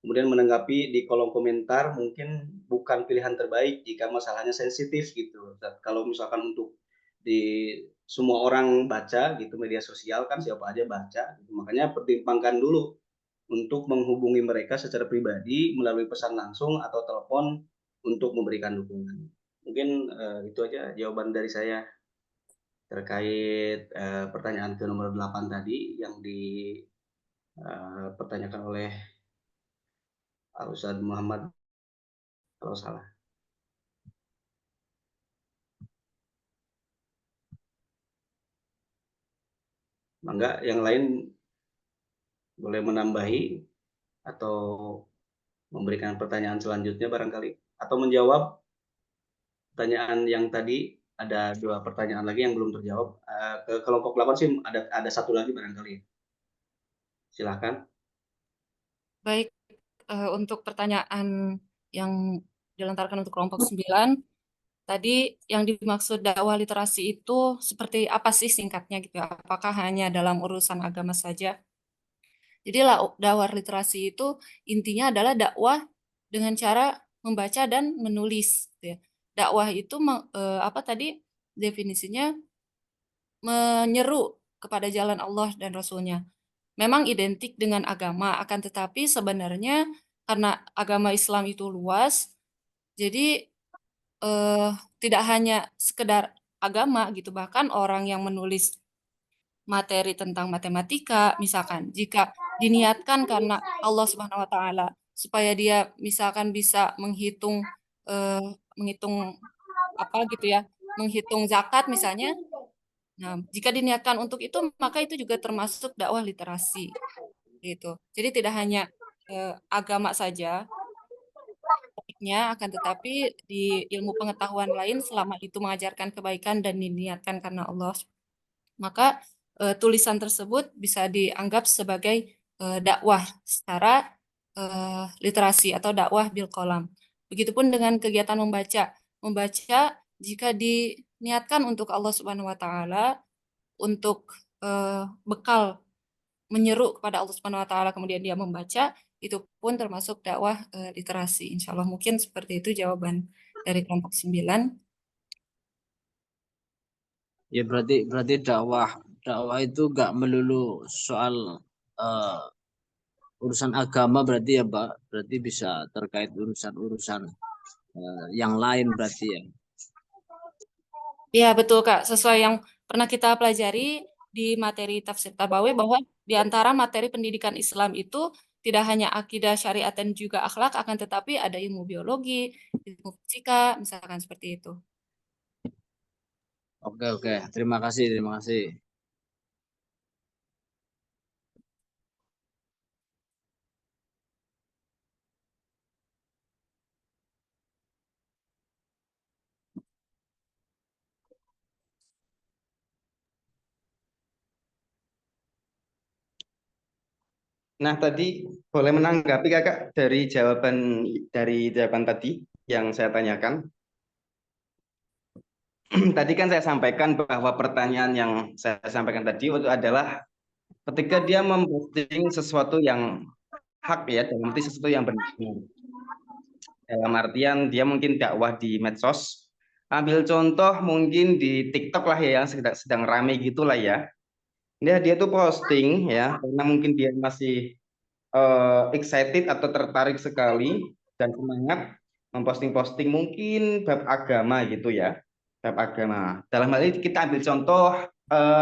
kemudian menanggapi di kolom komentar mungkin bukan pilihan terbaik jika masalahnya sensitif gitu. Dan kalau misalkan untuk di semua orang baca gitu media sosial kan siapa aja baca gitu. Makanya pertimbangkan dulu untuk menghubungi mereka secara pribadi melalui pesan langsung atau telepon untuk memberikan dukungan. Mungkin itu aja jawaban dari saya terkait pertanyaan ke nomor 8 tadi yang dipertanyakan oleh Ustaz Muhammad kalau salah. Mangga yang lain boleh menambahi atau memberikan pertanyaan selanjutnya barangkali atau menjawab pertanyaan yang tadi. Ada 2 pertanyaan lagi yang belum terjawab. Ke kelompok 8 sih ada 1 lagi barangkali. Silakan. Baik, untuk pertanyaan yang dilontarkan untuk kelompok 9, tadi yang dimaksud dakwah literasi itu seperti apa sih singkatnya gitu ya? Apakah hanya dalam urusan agama saja? Jadi dakwah literasi itu intinya adalah dakwah dengan cara membaca dan menulis gitu ya. Dakwah itu apa tadi definisinya menyeru kepada jalan Allah dan Rasul-Nya. Memang identik dengan agama, akan tetapi sebenarnya karena agama Islam itu luas, jadi tidak hanya sekedar agama gitu, bahkan orang yang menulis materi tentang matematika, misalkan, jika diniatkan karena Allah Subhanahu wa Ta'ala, supaya dia misalkan bisa menghitung apa gitu ya, menghitung zakat misalnya. Nah, jika diniatkan untuk itu, maka itu juga termasuk dakwah literasi. Gitu. Jadi tidak hanya agama saja topiknya, akan tetapi di ilmu pengetahuan lain selama itu mengajarkan kebaikan dan diniatkan karena Allah, maka tulisan tersebut bisa dianggap sebagai dakwah secara literasi atau dakwah bil qalam. Begitupun dengan kegiatan membaca. Membaca jika diniatkan untuk Allah Subhanahu wa taala, untuk bekal menyeru kepada Allah Subhanahu wa taala, kemudian dia membaca, itu pun termasuk dakwah literasi. Insya Allah mungkin seperti itu jawaban dari kelompok 9. Ya berarti dakwah itu nggak melulu soal urusan agama berarti ya, Pak. Berarti bisa terkait urusan-urusan yang lain berarti ya. Ya, betul Kak. Sesuai yang pernah kita pelajari di materi tafsir Tabaweh, bahwa di antara materi pendidikan Islam itu tidak hanya akidah, syariat, dan juga akhlak, akan tetapi ada ilmu biologi, ilmu fisika, misalkan seperti itu. Oke. Terima kasih. Nah, tadi boleh menanggapi Kakak dari jawaban tadi yang saya tanyakan. Tadi kan saya sampaikan bahwa pertanyaan yang saya sampaikan tadi itu adalah ketika dia memposting sesuatu yang hak ya, dalam arti sesuatu yang benar. Dalam artian dia mungkin dakwah di medsos. Ambil contoh mungkin di TikTok lah ya, yang sedang rame gitulah ya. Dia tuh posting ya, karena mungkin dia masih excited atau tertarik sekali dan semangat memposting-posting mungkin bab agama gitu ya, bab agama. Dalam hal ini kita ambil contoh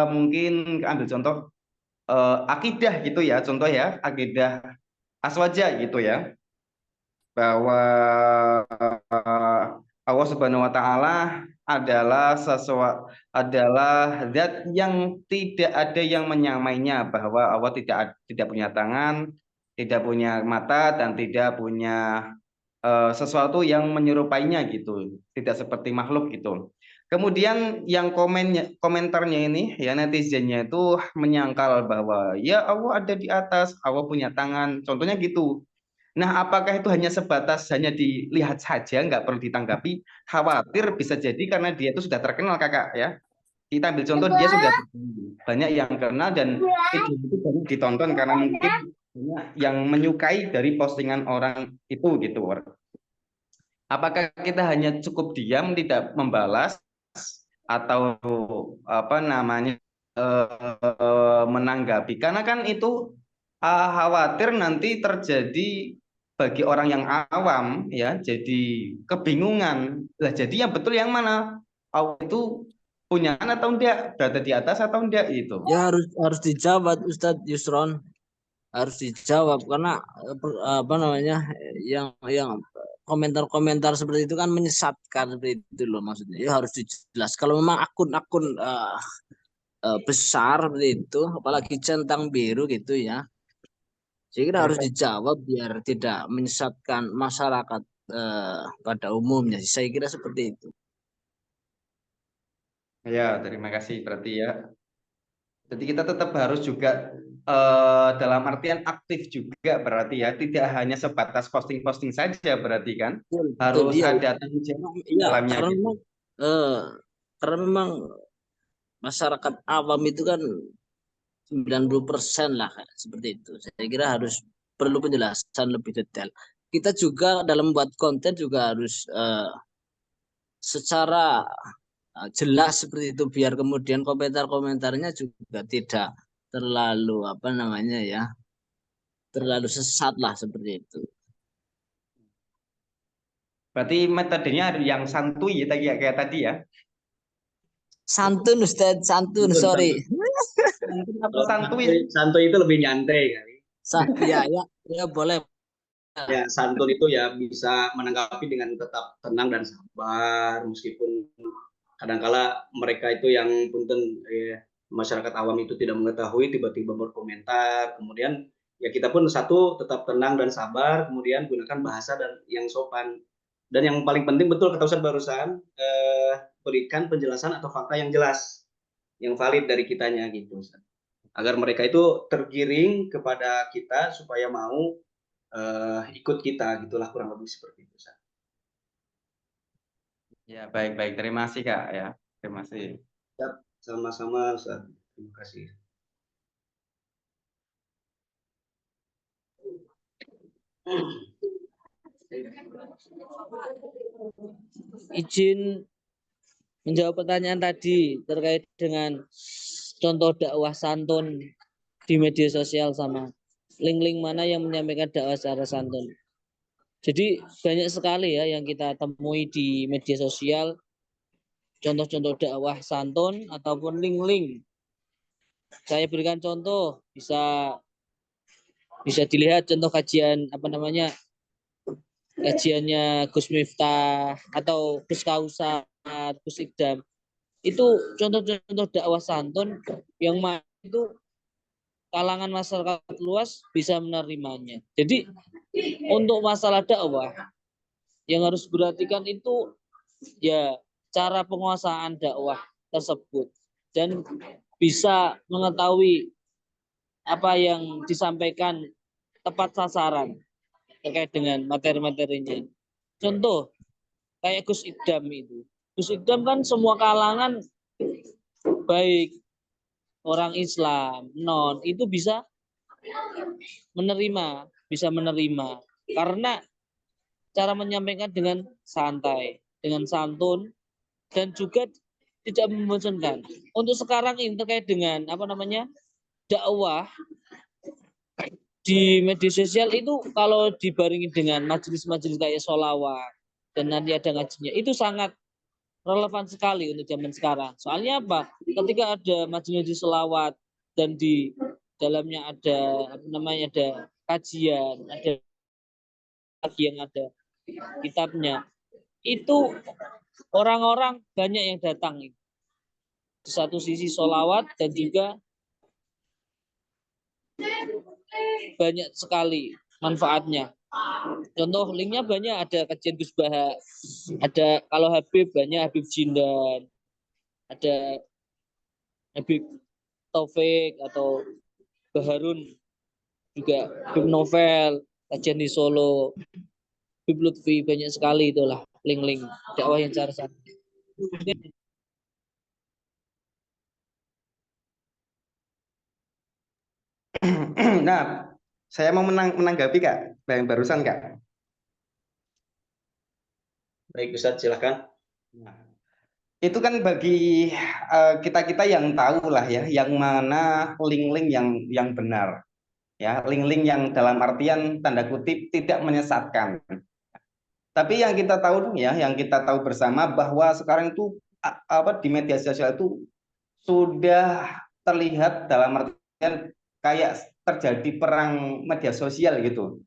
mungkin ambil contoh akidah gitu ya, contoh ya akidah aswaja gitu ya, bahwa Allah Subhanahu wa taala adalah zat yang tidak ada yang menyamainya, bahwa Allah tidak punya tangan, tidak punya mata, dan tidak punya sesuatu yang menyerupainya gitu, tidak seperti makhluk gitu. Kemudian yang komentarnya ini ya, netizennya itu menyangkal bahwa ya Allah ada di atas, Allah punya tangan, contohnya gitu. Nah, apakah itu hanya dilihat saja, nggak perlu ditanggapi? Khawatir bisa jadi karena dia itu sudah terkenal, Kakak ya. Kita ambil contoh, dia sudah banyak yang kenal dan video itu banyak ditonton karena mungkin banyak yang menyukai dari postingan orang itu gitu. Apakah kita hanya cukup diam, tidak membalas, atau apa namanya menanggapi? Karena kan itu khawatir nanti terjadi bagi orang yang awam ya, jadi kebingungan. Lah jadi yang betul yang mana? Allah itu punya atau enggak, berada di atas atau enggak itu? Ya harus dijawab Ustadz Yusron, harus dijawab karena apa namanya yang komentar-komentar seperti itu kan menyesatkan seperti itu loh maksudnya. Ya harus dijelas. Kalau memang akun-akun besar seperti itu, apalagi centang biru gitu ya, saya kira harus dijawab biar tidak menyesatkan masyarakat pada umumnya. Saya kira seperti itu. Ya, terima kasih berarti ya. Jadi kita tetap harus juga dalam artian aktif juga berarti ya, tidak hanya sebatas posting-posting saja berarti kan, harus ada tanggung jawab di dalamnya gitu. Karena memang masyarakat awam itu kan 90% lah seperti itu. Saya kira perlu penjelasan lebih detail. Kita juga dalam buat konten juga harus secara jelas seperti itu biar kemudian komentar-komentarnya juga tidak terlalu apa namanya ya, terlalu sesat lah seperti itu. Berarti metodenya yang santuy ya, kayak tadi ya. Santun Ustadz, santun, sorry. Santuy itu lebih nyantai kali. Ya boleh. Ya, santun itu ya bisa menanggapi dengan tetap tenang dan sabar meskipun kadangkala mereka itu yang punten masyarakat awam itu tidak mengetahui, tiba-tiba berkomentar, kemudian ya kita pun satu tetap tenang dan sabar, kemudian gunakan bahasa dan yang sopan. Dan yang paling penting betul kata Ustadz barusan, berikan penjelasan atau fakta yang jelas, yang valid dari kitanya gitu, Ustadz. Agar mereka itu tergiring kepada kita supaya mau ikut kita, gitulah kurang lebih seperti itu, Ustadz. Ya, baik. Terima kasih, Kak, ya. Terima kasih. Ya, sama-sama, Ustadz. Terima kasih. Izin menjawab pertanyaan tadi terkait dengan contoh dakwah santun di media sosial sama link-link mana yang menyampaikan dakwah secara santun. Jadi banyak sekali ya yang kita temui di media sosial contoh-contoh dakwah santun ataupun link-link. Saya berikan contoh, bisa dilihat contoh kajian kajiannya Gus Miftah atau Gus Kausat, Gus Ikdam. Itu contoh-contoh dakwah santun yang itu kalangan masyarakat luas bisa menerimanya. Jadi untuk masalah dakwah yang harus diperhatikan itu ya cara penguasaan dakwah tersebut dan bisa mengetahui apa yang disampaikan tepat sasaran terkait dengan materi-materinya. Contoh kayak Gus Ikdam itu. Gus Ikdam kan semua kalangan baik orang Islam, non itu bisa menerima karena cara menyampaikan dengan santai, dengan santun dan juga tidak membosankan. Untuk sekarang ini terkait dengan dakwah di media sosial itu kalau dibarengi dengan majelis-majelis kayak sholawat dan nanti ada ngajinya itu sangat relevan sekali untuk zaman sekarang. Soalnya apa? Ketika ada majelis sholawat dan di dalamnya ada ada kajian, ada yang ada kitabnya, itu orang-orang banyak yang datang. Di satu sisi sholawat dan juga banyak sekali manfaatnya. Contoh linknya banyak, ada kajian Gus Baha, ada kalau Habib banyak Habib Jindan, ada Habib Taufik atau Baharun, juga Habib Novel, kajian di Solo, Habib Lutfi, banyak sekali itulah link-link dakwah yang cara santai. Nah, saya mau menanggapi Kak, yang barusan Kak. Baik Ustadz, silakan. Nah, itu kan bagi kita-kita yang tahu lah ya, yang mana link-link yang benar, ya, link-link yang dalam artian tanda kutip tidak menyesatkan. Tapi yang kita tahu ya, yang kita tahu bersama bahwa sekarang itu di media sosial itu sudah terlihat dalam artian kayak terjadi perang media sosial gitu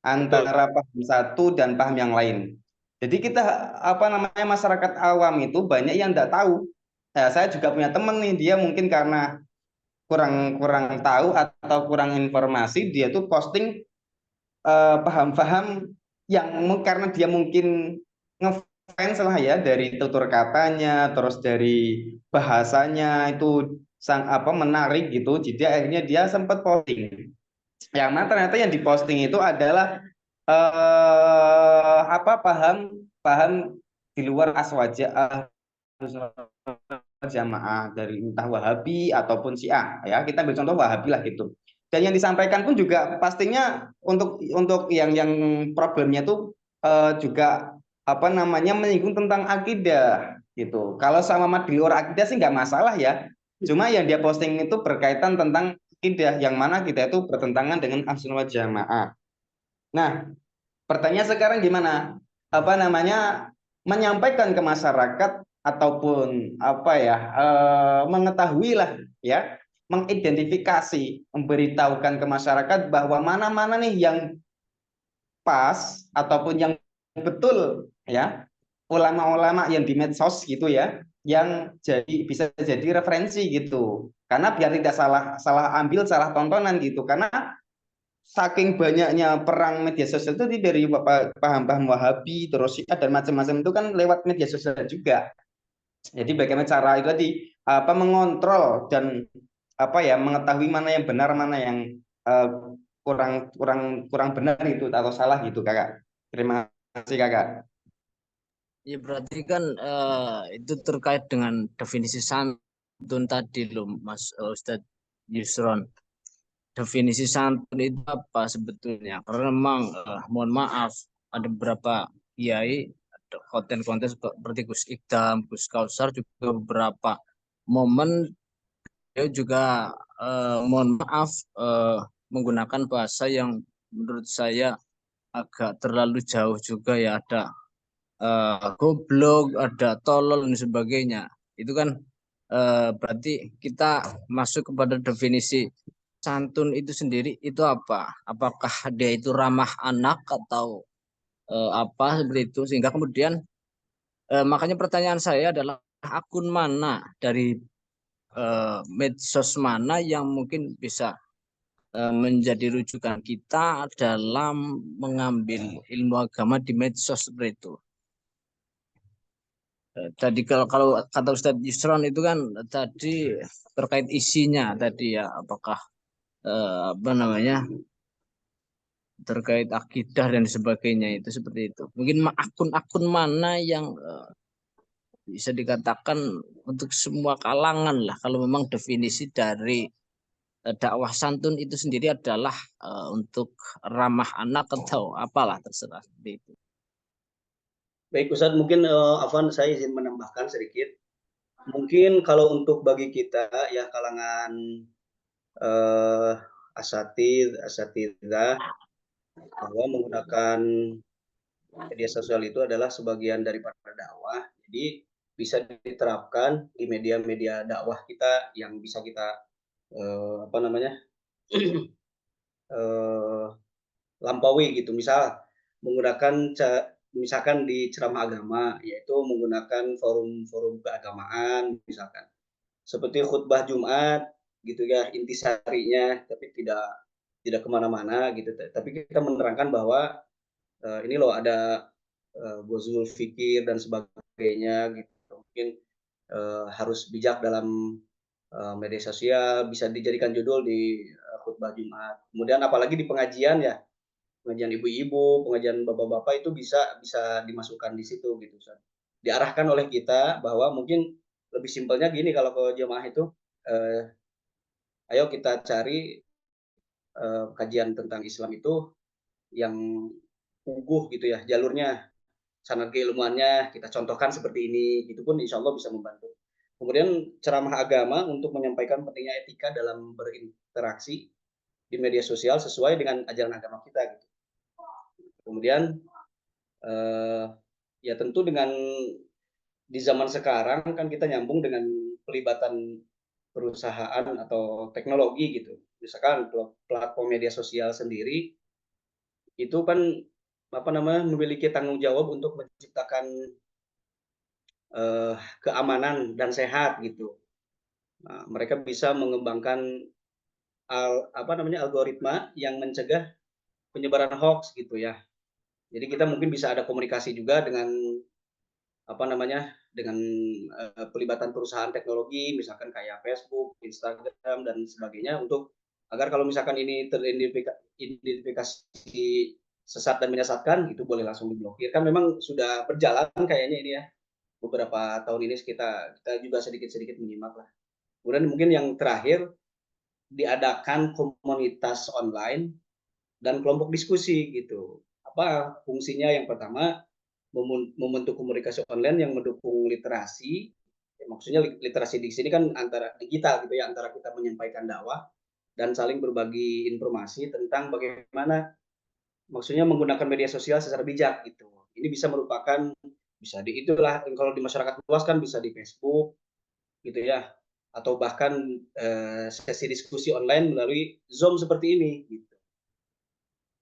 antara paham satu dan paham yang lain. Jadi kita masyarakat awam itu banyak yang tidak tahu. Nah, saya juga punya teman nih, dia mungkin karena kurang tahu atau kurang informasi, dia tuh posting paham-paham yang karena dia mungkin ngefans lah ya dari tutur katanya, terus dari bahasanya itu menarik gitu. Jadi akhirnya dia sempat posting. Yang mana ternyata yang diposting itu adalah paham di luar jamaah dari entah Wahabi ataupun Syiah ya, kita ambil contoh Wahabi lah gitu. Dan yang disampaikan pun juga pastinya untuk yang problemnya tuh juga menyinggung tentang akidah gitu. Kalau sama di luar akidah sih nggak masalah ya. Cuma yang dia posting itu berkaitan tentang akidah, yang mana kita itu bertentangan dengan Ahlussunnah wal Jamaah. Nah, pertanyaan sekarang gimana? Menyampaikan ke masyarakat ataupun mengetahui lah ya, mengidentifikasi, memberitahukan ke masyarakat bahwa mana-mana nih yang pas ataupun yang betul ya, ulama-ulama yang di medsos gitu ya, yang bisa jadi referensi gitu. Karena biar tidak salah ambil, salah tontonan gitu. Karena saking banyaknya perang media sosial itu dari paham-paham Wahabi, terus Syiah dan macam-macam itu kan lewat media sosial juga. Jadi bagaimana cara itu tadi mengontrol dan mengetahui mana yang benar, mana yang kurang benar itu atau salah gitu, Kakak. Terima kasih, Kakak. Ya berarti kan itu terkait dengan definisi santun tadi loh, Mas Ustadz Yusron. Definisi santun itu apa sebetulnya? Karena memang mohon maaf ada beberapa kiai, konten-konten seperti Gus Ikdam, Gus Kausar juga beberapa momen dia juga mohon maaf menggunakan bahasa yang menurut saya agak terlalu jauh juga ya, ada goblok, ada tolol dan sebagainya. Itu kan berarti kita masuk kepada definisi santun itu sendiri itu apa? Apakah dia itu ramah anak atau apa seperti itu? Sehingga kemudian makanya pertanyaan saya adalah akun mana dari medsos mana yang mungkin bisa menjadi rujukan kita dalam mengambil ilmu agama di medsos seperti itu. Tadi kalau kata Ustadz Yusron itu kan tadi terkait isinya tadi ya, apakah terkait akidah dan sebagainya itu seperti itu. Mungkin akun-akun mana yang bisa dikatakan untuk semua kalangan lah, kalau memang definisi dari dakwah santun itu sendiri adalah untuk ramah anak atau apalah terserah seperti itu. Baik Ustadz, mungkin Afwan saya izin menambahkan sedikit. Mungkin kalau untuk bagi kita ya kalangan asatidzah bahwa menggunakan media sosial itu adalah sebagian dari dakwah. Jadi bisa diterapkan di media-media dakwah kita yang bisa kita lampaui gitu. Misal menggunakan misalkan di ceramah agama, yaitu menggunakan forum-forum keagamaan, misalkan seperti khutbah Jumat gitu ya, intisarinya, tapi tidak kemana-mana gitu. Tapi kita menerangkan bahwa ini loh ada gozul fikir dan sebagainya gitu. Mungkin harus bijak dalam media sosial, bisa dijadikan judul di khutbah Jumat. Kemudian apalagi di pengajian ya, pengajian ibu-ibu, pengajian bapak-bapak itu bisa dimasukkan di situ gitu. Diarahkan oleh kita bahwa mungkin lebih simpelnya gini, kalau ke jemaah itu ayo kita cari kajian tentang Islam itu yang uguh gitu ya, jalurnya, sanad keilmuannya kita contohkan seperti ini, itu pun insya Allah bisa membantu. Kemudian ceramah agama untuk menyampaikan pentingnya etika dalam berinteraksi di media sosial sesuai dengan ajaran agama kita gitu. Kemudian ya tentu dengan di zaman sekarang kan kita nyambung dengan pelibatan perusahaan atau teknologi gitu. Misalkan platform media sosial sendiri itu kan memiliki tanggung jawab untuk menciptakan keamanan dan sehat gitu. Nah, mereka bisa mengembangkan algoritma yang mencegah penyebaran hoax gitu ya. Jadi kita mungkin bisa ada komunikasi juga dengan dengan pelibatan perusahaan teknologi, misalkan kayak Facebook, Instagram dan sebagainya, untuk agar kalau misalkan ini teridentifikasi sesat dan menyesatkan, itu boleh langsung diblokir. Kan memang sudah berjalan kayaknya ini ya, beberapa tahun ini kita juga sedikit-sedikit menyimak lah. Kemudian mungkin yang terakhir, diadakan komunitas online dan kelompok diskusi gitu. Apa fungsinya? Yang pertama, membentuk komunikasi online yang mendukung literasi. Maksudnya literasi di sini kan antara digital gitu ya, antara kita menyampaikan dakwah dan saling berbagi informasi tentang bagaimana maksudnya menggunakan media sosial secara bijak gitu. Ini bisa merupakan itulah kalau di masyarakat luas kan bisa di Facebook gitu ya, atau bahkan sesi diskusi online melalui Zoom seperti ini gitu.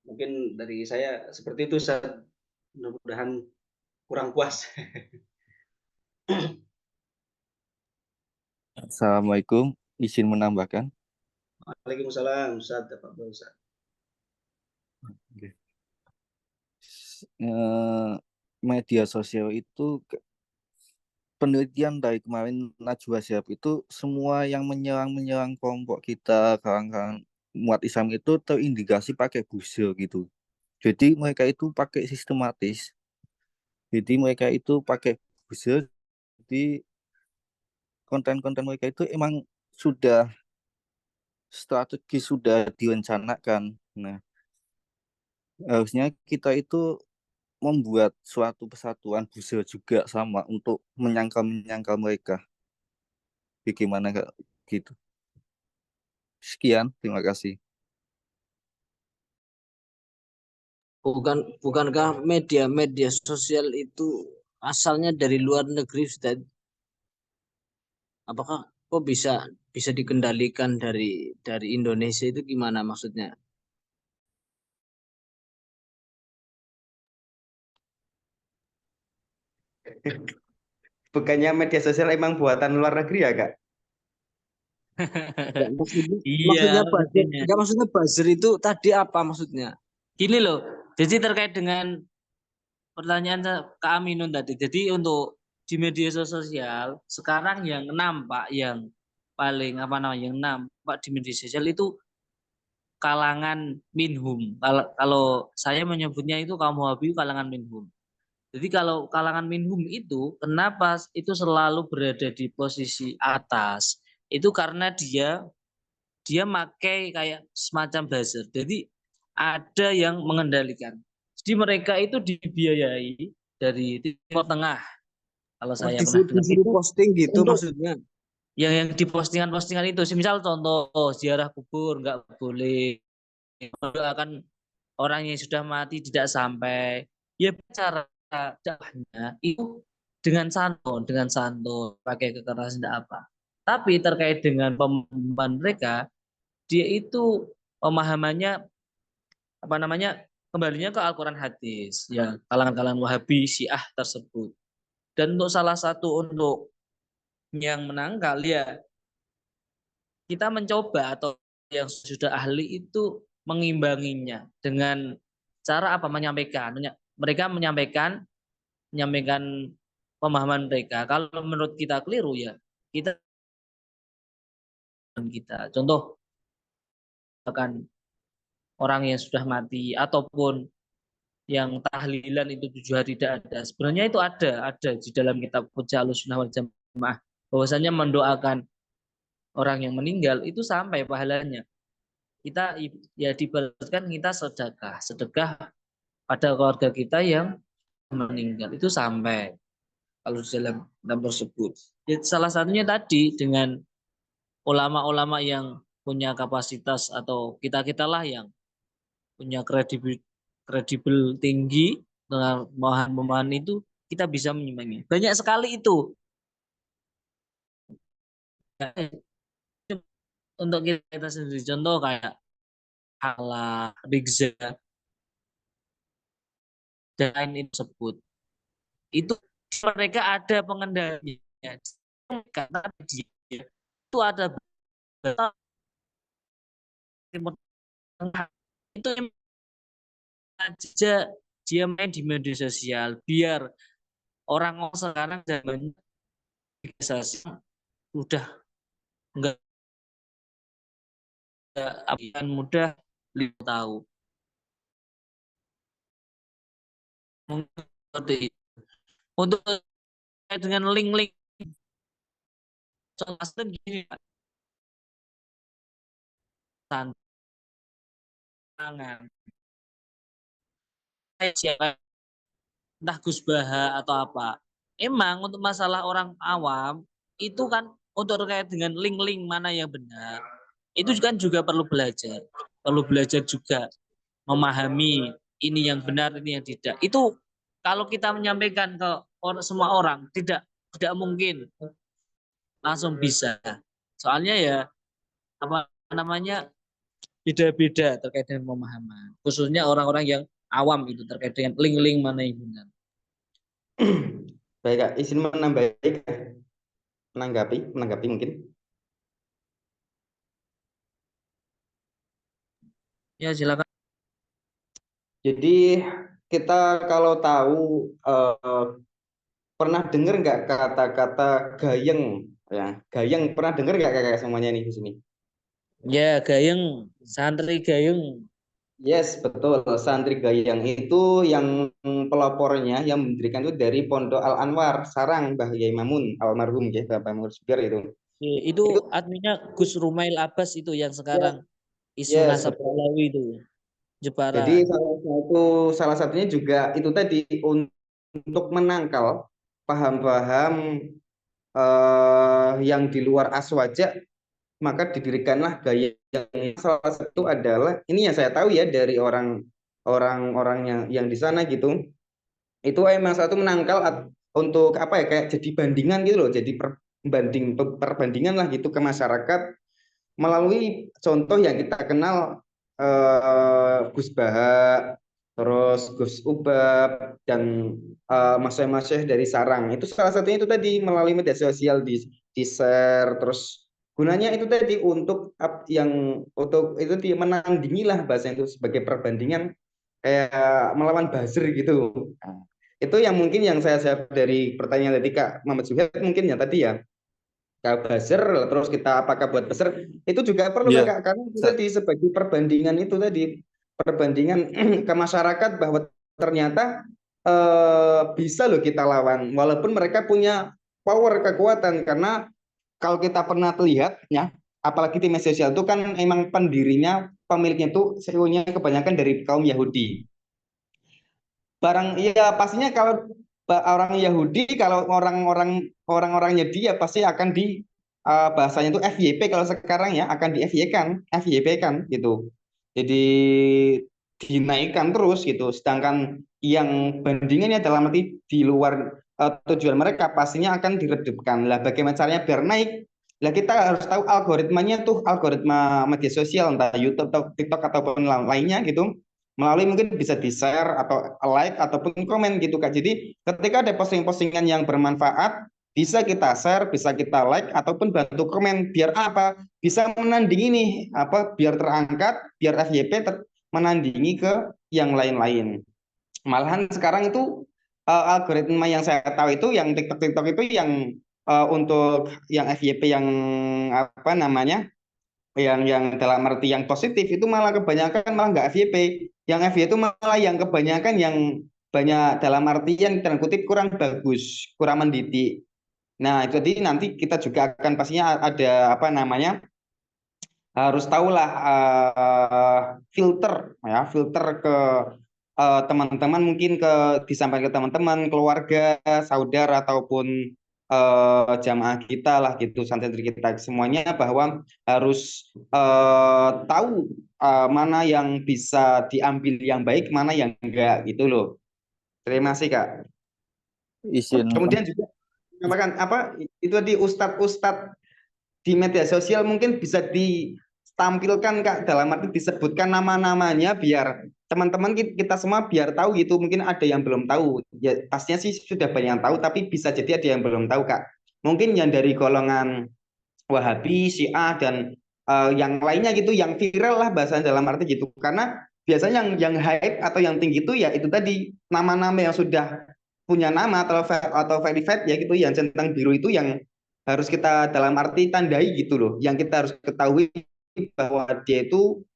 Mungkin dari saya seperti itu, mudah-mudahan kurang puas. Assalamualaikum, izin menambahkan. Waalaikumsalam, Ustaz, Pak Ustaz. Media sosial itu penelitian dari kemarin Najwa Shihab itu semua yang menyerang kelompok kita kalangan umat Islam itu terindikasi pakai buzzer gitu. Jadi mereka itu pakai sistematis. Jadi mereka itu pakai buzzer. Jadi konten-konten mereka itu emang sudah strategi, sudah direncanakan. Nah, harusnya kita itu membuat suatu persatuan buzzer juga sama untuk menyangkal mereka. Bagaimana Kak? Gitu. Sekian, terima kasih. Bukankah media sosial itu asalnya dari luar negeri, Ustaz? Apakah kok bisa dikendalikan dari Indonesia, itu gimana maksudnya? Bukannya media sosial emang buatan luar negeri ya, Kak? Maksudnya buzzer, makanya. enggak, maksudnya buzzer itu tadi apa maksudnya? Gini loh, jadi terkait dengan pertanyaan Kak Aminun tadi. Jadi untuk di media sosial sekarang yang nampak, yang paling yang nampak di media sosial itu kalangan minhum. Kalau saya menyebutnya itu kaum wahabi kalangan minhum. Jadi kalau kalangan minhum itu kenapa itu selalu berada di posisi atas? Itu karena dia pakai kayak semacam buzzer. Jadi ada yang mengendalikan. Jadi mereka itu dibiayai dari Timur Tengah. Kalau saya pernah dengar Disuruh itu posting gitu untuk maksudnya. yang di postingan-postingan itu, misal contoh ziarah kubur nggak boleh, mendoakan orang yang sudah mati tidak sampai. Ya cara dakwahnya itu dengan santun, pakai kekerasan tidak apa. Tapi terkait dengan pemahaman mereka, dia itu pemahamannya kembalinya ke Al-Quran hadis, ya kalangan-kalangan Wahabi Syiah tersebut. Dan untuk salah satu untuk yang menangkal, ya kita mencoba atau yang sudah ahli itu mengimbanginya dengan cara apa, mereka menyampaikan pemahaman mereka. Kalau menurut kita keliru, ya kita contoh akan orang yang sudah mati ataupun yang tahlilan itu 7 hari tidak ada. Sebenarnya itu ada di dalam kitab Hujjah Ahlussunnah wal Jamaah, bahwasanya mendoakan orang yang meninggal itu sampai pahalanya. Kita ya dibalaskan kita sedekah pada keluarga kita yang meninggal itu sampai, kalau dalam tersebut. Ya, salah satunya tadi dengan ulama-ulama yang punya kapasitas, atau kita lah yang punya kredibel tinggi dengan pemahaman itu, kita bisa menyimpangi. Banyak sekali itu. Untuk kita sendiri, contoh kayak Hala, Rigza, dan lain tersebut. Itu mereka ada pengendalinya. Karena dia itu ada itu aja dia main di media sosial biar orang sekarang zaman udah enggak akan mudah tahu. Untuk dengan link-link soal gini, tantangan siapa, entah Gus Baha atau apa. Emang untuk masalah orang awam itu kan, untuk terkait dengan link-link mana yang benar, itu kan juga perlu belajar juga memahami ini yang benar, ini yang tidak. Itu kalau kita menyampaikan ke semua orang, tidak mungkin langsung bisa. Soalnya ya beda-beda terkait dengan pemahaman. Khususnya orang-orang yang awam itu terkait dengan link-link mana yang benar. Baik Kak, izin menambahkan. menanggapi mungkin. Ya, silakan. Jadi kita kalau tahu pernah dengar nggak kata-kata gayeng ya? Gayeng pernah dengar nggak kakak semuanya nih di sini? Ya, gayeng, santri gayeng. Yes, betul. Santri Gayeng itu yang pelopornya yang mendirikan itu dari Pondok Al Anwar, Sarang, Mbah Yai Mamun, almarhum ya, Bapak Mamun Sugir itu. Itu Itu adminnya Gus Rumail Abbas itu yang yes, sekarang isu yes, nasab betul. Alawi itu. Jadi Jepara. salah satunya juga itu tadi untuk menangkal paham-paham yang di luar aswaja, maka didirikanlah Gayeng. Salah satu adalah ini yang saya tahu ya dari orang-orang yang di sana gitu. Itu emang satu menangkal untuk apa ya kayak jadi bandingan gitu loh, jadi perbandingan lah gitu ke masyarakat melalui contoh yang kita kenal Gus Baha, terus Gus Ubab dan masyayikh-masyayikh dari Sarang. Itu salah satunya itu tadi melalui media sosial di share, terus gunanya itu tadi untuk untuk itu menandingi lah bahasa itu sebagai perbandingan kayak melawan buzzer gitu. Nah, itu yang mungkin yang saya jawab dari pertanyaan tadi Kak Muhammad Zuhair mungkin ya tadi ya. Kalau buzzer terus kita apakah buat buzzer itu juga perlu Iya, Kak karena itu Sa- tadi sebagai perbandingan itu tadi perbandingan ke masyarakat bahwa ternyata bisa loh kita lawan walaupun mereka punya power kekuatan karena kalau kita pernah lihat ya apalagi di media sosial itu kan emang pendirinya pemiliknya itu CEO-nya kebanyakan dari kaum Yahudi. Barang iya pastinya kalau orang Yahudi kalau orang-orangnya dia pasti akan di bahasanya itu FYP kalau sekarang ya akan di FY kan FYP kan gitu. Jadi dinaikkan terus gitu. Sedangkan yang bandingannya dalam arti di luar tujuan mereka pastinya akan diredupkan. Lah bagaimana caranya biar naik? Lah kita harus tahu algoritmanya tuh algoritma media sosial entah YouTube atau TikTok ataupun lainnya gitu melalui mungkin bisa di-share atau like ataupun komen gitu Kak. Jadi ketika ada posting-postingan yang bermanfaat, bisa kita share, bisa kita like ataupun bantu komen biar apa? Bisa menandingi nih apa biar terangkat, biar FYP menandingi ke yang lain-lain. Malahan sekarang itu algoritma yang saya tahu itu yang TikTok itu yang untuk yang FYP yang apa namanya? Yang dalam arti yang positif itu malah kebanyakan malah nggak FYP. Yang FYP itu malah yang kebanyakan yang banyak dalam artian tanda kutip kurang bagus, kurang mendidik. Nah, jadi nanti kita juga akan pastinya ada apa namanya harus tahulah filter ya filter ke teman-teman mungkin disampaikan ke teman-teman keluarga saudara ataupun jamaah kita lah gitu santri kita semuanya bahwa harus tahu mana yang bisa diambil yang baik mana yang enggak gitu loh. Terima kasih Kak. izin Kemudian juga menambahkan apa itu tadi ustadz-ustadz di media sosial mungkin bisa ditampilkan Kak dalam arti disebutkan nama-namanya biar teman-teman kita semua biar tahu gitu mungkin ada yang belum tahu ya pastinya sih sudah banyak yang tahu tapi bisa jadi ada yang belum tahu Kak mungkin yang dari golongan Wahabi, Syiah dan yang lainnya gitu yang viral lah bahasa dalam arti gitu karena biasanya yang hype atau yang tinggi itu ya itu tadi nama-nama yang sudah punya nama atau verified ya gitu yang centang biru itu yang harus kita dalam arti tandai gitu loh yang kita harus ketahui bahwa dia itu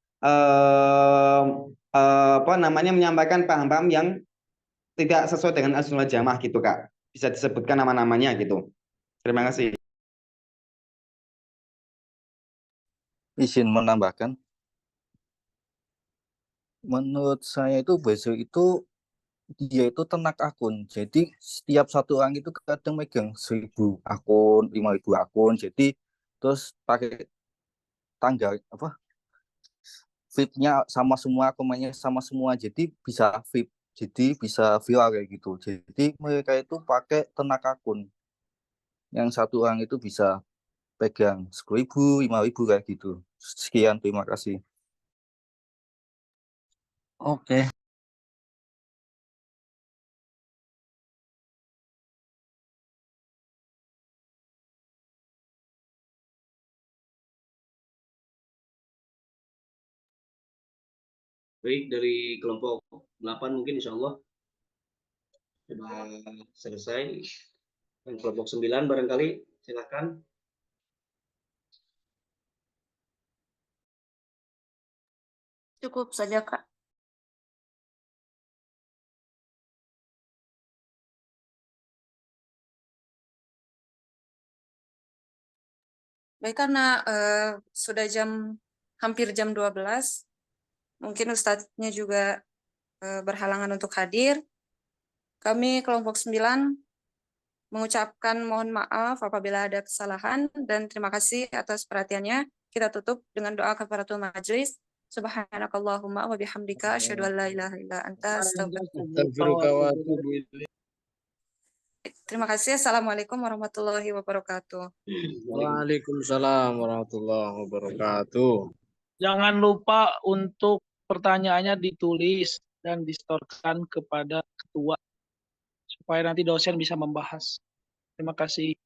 apa namanya menyampaikan paham-paham yang tidak sesuai dengan Ahlussunnah Jamaah gitu Kak bisa disebutkan nama-namanya gitu terima kasih. izin menambahkan. Menurut saya itu buzzer itu dia itu ternak akun. Jadi setiap satu orang itu kadang megang 1.000 akun, 5.000 akun. Jadi terus pakai tanggal apa feednya sama semua, komennya sama semua. Jadi bisa feed, jadi bisa viral kayak gitu. Jadi mereka itu pakai ternak akun. Yang satu orang itu bisa pegang 10.000, 5.000 kayak gitu. Sekian, terima kasih. Oke. Baik, dari kelompok 8 mungkin insya Allah sudah selesai. Dan kelompok 9 barangkali silakan. Cukup saja, Kak. Baik, karena sudah hampir jam 12, mungkin Ustadznya juga berhalangan untuk hadir. Kami kelompok 9 mengucapkan mohon maaf apabila ada kesalahan dan terima kasih atas perhatiannya. Kita tutup dengan doa kafaratul majelis. Subhanakallahumma wa bihamdika asyhadu an la ilaha illa anta Astaghfiruka wa atubu ilaik. Terima kasih. Assalamualaikum warahmatullahi wabarakatuh. Waalaikumsalam warahmatullahi wabarakatuh. Jangan lupa untuk pertanyaannya ditulis dan distorkan kepada ketua supaya nanti dosen bisa membahas. Terima kasih.